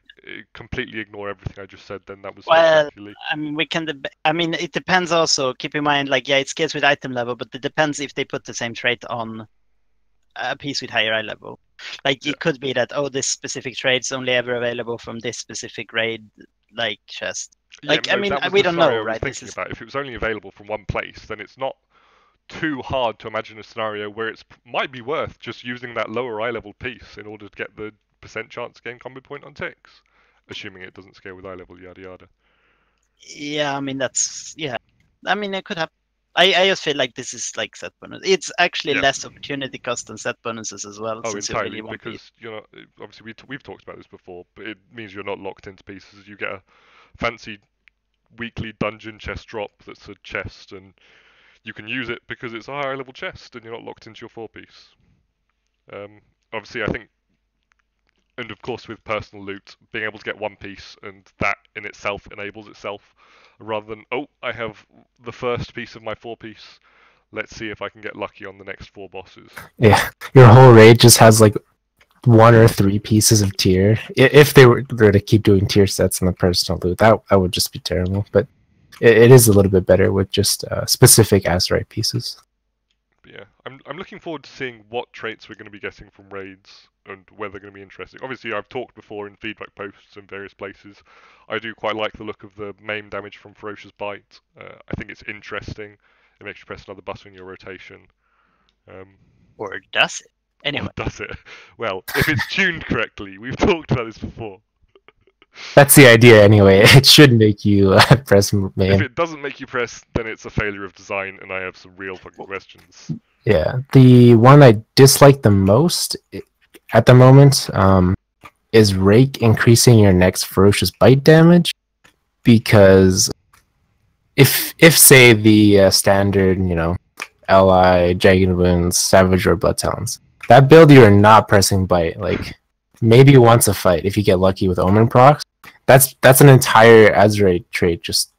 Completely ignore everything I just said then. That was Well, spectacularly. I mean, we can. I mean, it depends also. Keep in mind, like, yeah, it scales with item level, but it depends if they put the same trait on a piece with higher eye level. Like, Yeah. it could be that, oh, this specific trait's only ever available from this specific raid, like, chest. Like, Yeah, I no, mean, that was we the don't scenario know, I was right? thinking about. If it was only available from one place, then it's not too hard to imagine a scenario where it might be worth just using that lower eye level piece in order to get the percent chance to gain combo point on ticks, assuming it doesn't scale with eye level, yada yada. Yeah, I mean, that's, yeah. I mean, it could happen. I just feel like this is like set bonus. It's actually Yeah. less opportunity cost than set bonuses as well, Oh, since you entirely, really want to. because you're not. Obviously, we've talked about this before, but it means you're not locked into pieces. You get a fancy weekly dungeon chest drop that's a chest, and you can use it because it's a higher level chest, and you're not locked into your 4-piece. Obviously, I think, and of course with personal loot, being able to get 1-piece and that in itself enables itself, rather than, oh, I have the first piece of my 4-piece. Let's see if I can get lucky on the next 4 bosses. Yeah, your whole raid just has like 1 or 3 pieces of tier. If they were to keep doing tier sets in the personal loot, that would just be terrible. But it is a little bit better with just specific Azerite pieces. But yeah, I'm looking forward to seeing what traits we're going to be getting from raids and whether they're going to be interesting. Obviously, I've talked before in feedback posts in various places. I do quite like the look of the main damage from Ferocious Bite. I think it's interesting. It makes you press another button in your rotation. Or does it? Anyway. Or does it? Well, if it's tuned correctly, we've talked about this before. That's the idea anyway. It should make you press main. If it doesn't make you press, then it's a failure of design, and I have some real fucking questions. Yeah, the one I dislike the most at the moment is Rake increasing your next Ferocious Bite damage, because if say the standard, Ally, Jagged Wounds, Savage, or Blood Talons, that build you are not pressing Bite, like maybe once a fight if you get lucky with Omen procs. That's an entire Azerite trait just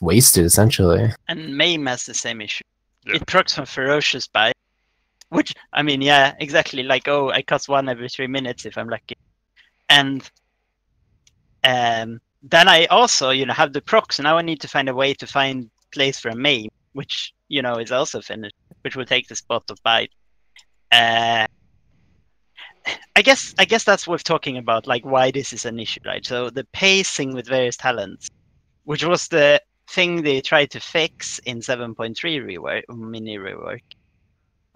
wasted essentially. And Maim has the same issue. Yeah. It procs from Ferocious Bite, which, I mean, yeah, exactly. Like, oh, I cast 1 every 3 minutes if I'm lucky. And then I also, have the proc, so now I need to find a way to find place for a Maim, which, is also finished, which will take the spot of Bite. I guess that's worth talking about, like, why this is an issue, right? So the pacing with various talents, which was the thing they tried to fix in 7.3 rework, mini rework,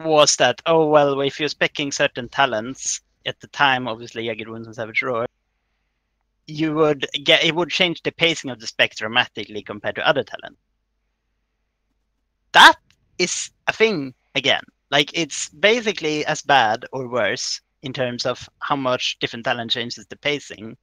was that, oh, well, if you're specking certain talents at the time, obviously Jagged Wounds and Savage Roar, it would change the pacing of the spec dramatically compared to other talents. That is a thing again. Like, it's basically as bad or worse in terms of how much different talent changes the pacing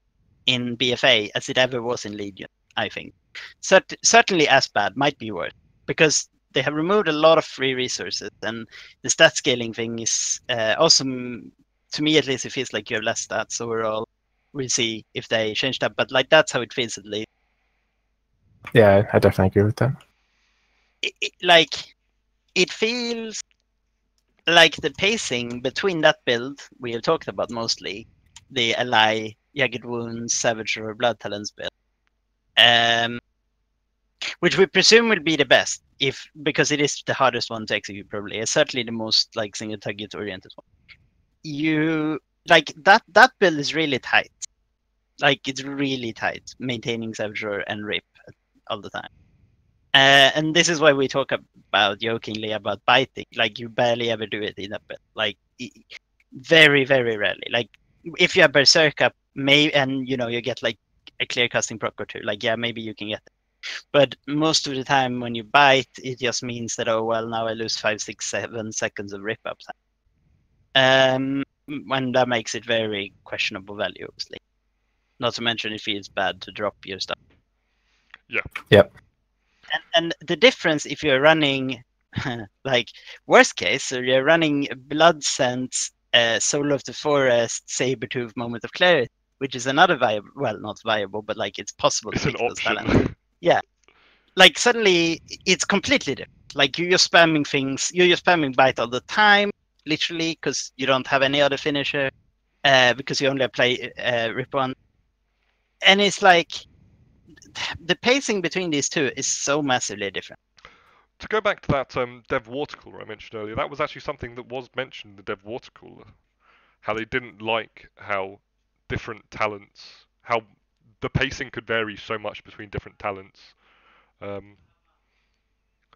in BFA as it ever was in Legion, I think. Certainly as bad, might be worse, because they have removed a lot of free resources, and the stat scaling thing is awesome. To me, at least, it feels like you have less stats overall. We'll see if they change that, but like that's how it feels at least. Yeah, I definitely agree with that. It feels like the pacing between that build we have talked about mostly, the Ally, Jagged Wounds, Savage or Blood Talents build, which we presume will be the best, because it is the hardest one to execute probably. It's certainly the most like single target oriented one. You like that build is really tight. Like, it's really tight, maintaining Savage and Rip all the time. And this is why we talk about jokingly about biting. Like, you barely ever do it in a build. Like, very, very rarely. Like, if you have Berserk, and you get like a clear casting proc or 2, like, yeah, maybe you can get it. But most of the time when you bite, it just means that, oh, well, now I lose 5, 6, 7 seconds of rip up time. And that makes it very questionable value, obviously. Not to mention it feels bad to drop your stuff. Yeah. Yep. And the difference if you're running like worst case, so you're running Blood Sense, Soul of the Forest, Sabertooth, Moment of Clarity, which is another viable, well, not viable, but like it's possible It's to an pick those talents. option. Yeah, like suddenly it's completely different. Like you're just spamming things, you're just spamming Bite all the time, literally, because you don't have any other finisher, because you only play Rip One, and it's like the pacing between these two is so massively different. To go back to that dev water cooler I mentioned earlier, that was actually something that was mentioned in the dev water cooler. How they didn't like how different talents, how the pacing could vary so much between different talents. Um,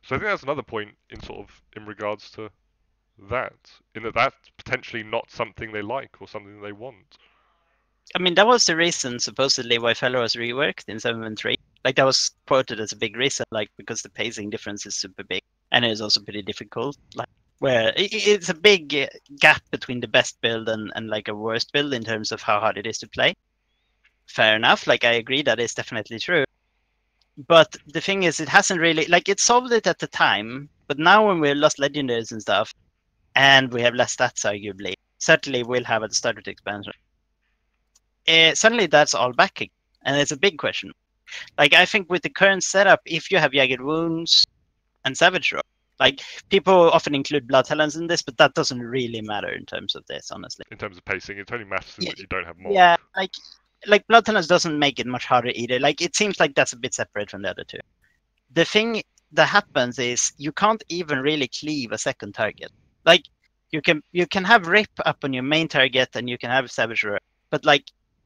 so I think that's another point in sort of in regards to that, in that that's potentially not something they like or something they want. I mean, that was the reason supposedly why Feller was reworked in 7.3. Like that was quoted as a big reason, like because the pacing difference is super big and it is also pretty difficult. Like where it's a big gap between the best build and like a worst build in terms of how hard it is to play. Fair enough. Like I agree that is definitely true. But the thing is, it hasn't really like it solved it at the time. But now when we lost legendaries and stuff, and we have less stats, arguably, certainly we'll have at the start of the expansion. Suddenly that's all back again, and it's a big question. Like I think with the current setup, if you have Jagged Wounds and Savage Rock, like people often include Blood Talents in this, but that doesn't really matter in terms of this, honestly. In terms of pacing, it only matters in Yeah, that you don't have mock. yeah, like Blood Talents doesn't make it much harder either. Like it seems like that's a bit separate from the other two. The thing that happens is you can't even really cleave a second target. Like you can have Rip up on your main target and you can have Savage Rock, but like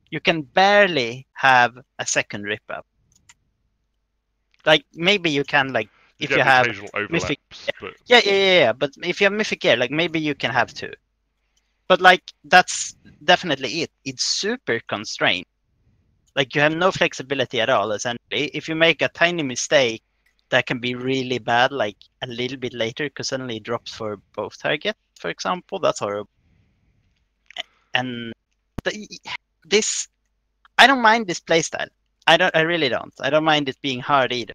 you can barely have a second Rip up. Like maybe you can like You if get you the have occasional Mythic. overlaps, but Yeah. But if you have Mythic Gear, like maybe you can have two. But like that's definitely it. It's super constrained. Like you have no flexibility at all. Essentially, if you make a tiny mistake, that can be really bad. Like a little bit later, because suddenly it drops for both targets, for example. That's horrible. And the, this, I don't mind this playstyle. I really don't. I don't mind it being hard either.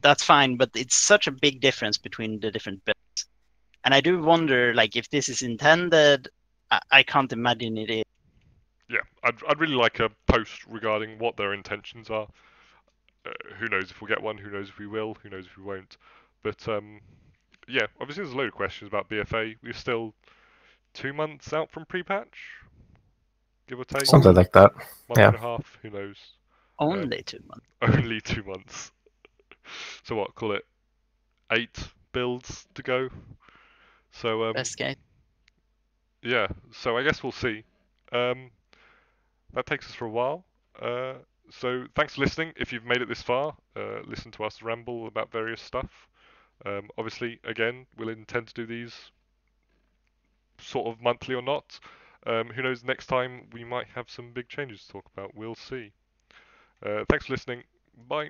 That's fine, but it's such a big difference between the different builds. And I do wonder, like, if this is intended. I can't imagine it is. yeah, I'd really like a post regarding what their intentions are. Who knows if we'll get one? Who knows if we will? Who knows if we won't? But yeah, obviously there's a load of questions about BFA. We're still 2 months out from pre-patch, give or take. Something like that. Month Yeah. and a half. Who knows? Only 2 months. Only 2 months. So what? Call it 8 builds to go. So Best case. yeah. So I guess we'll see. Um, that takes us for a while. So thanks for listening. If you've made it this far, listen to us ramble about various stuff. Obviously, again, we'll intend to do these sort of monthly or not. Who knows? Next time we might have some big changes to talk about. We'll see. Thanks for listening. Bye.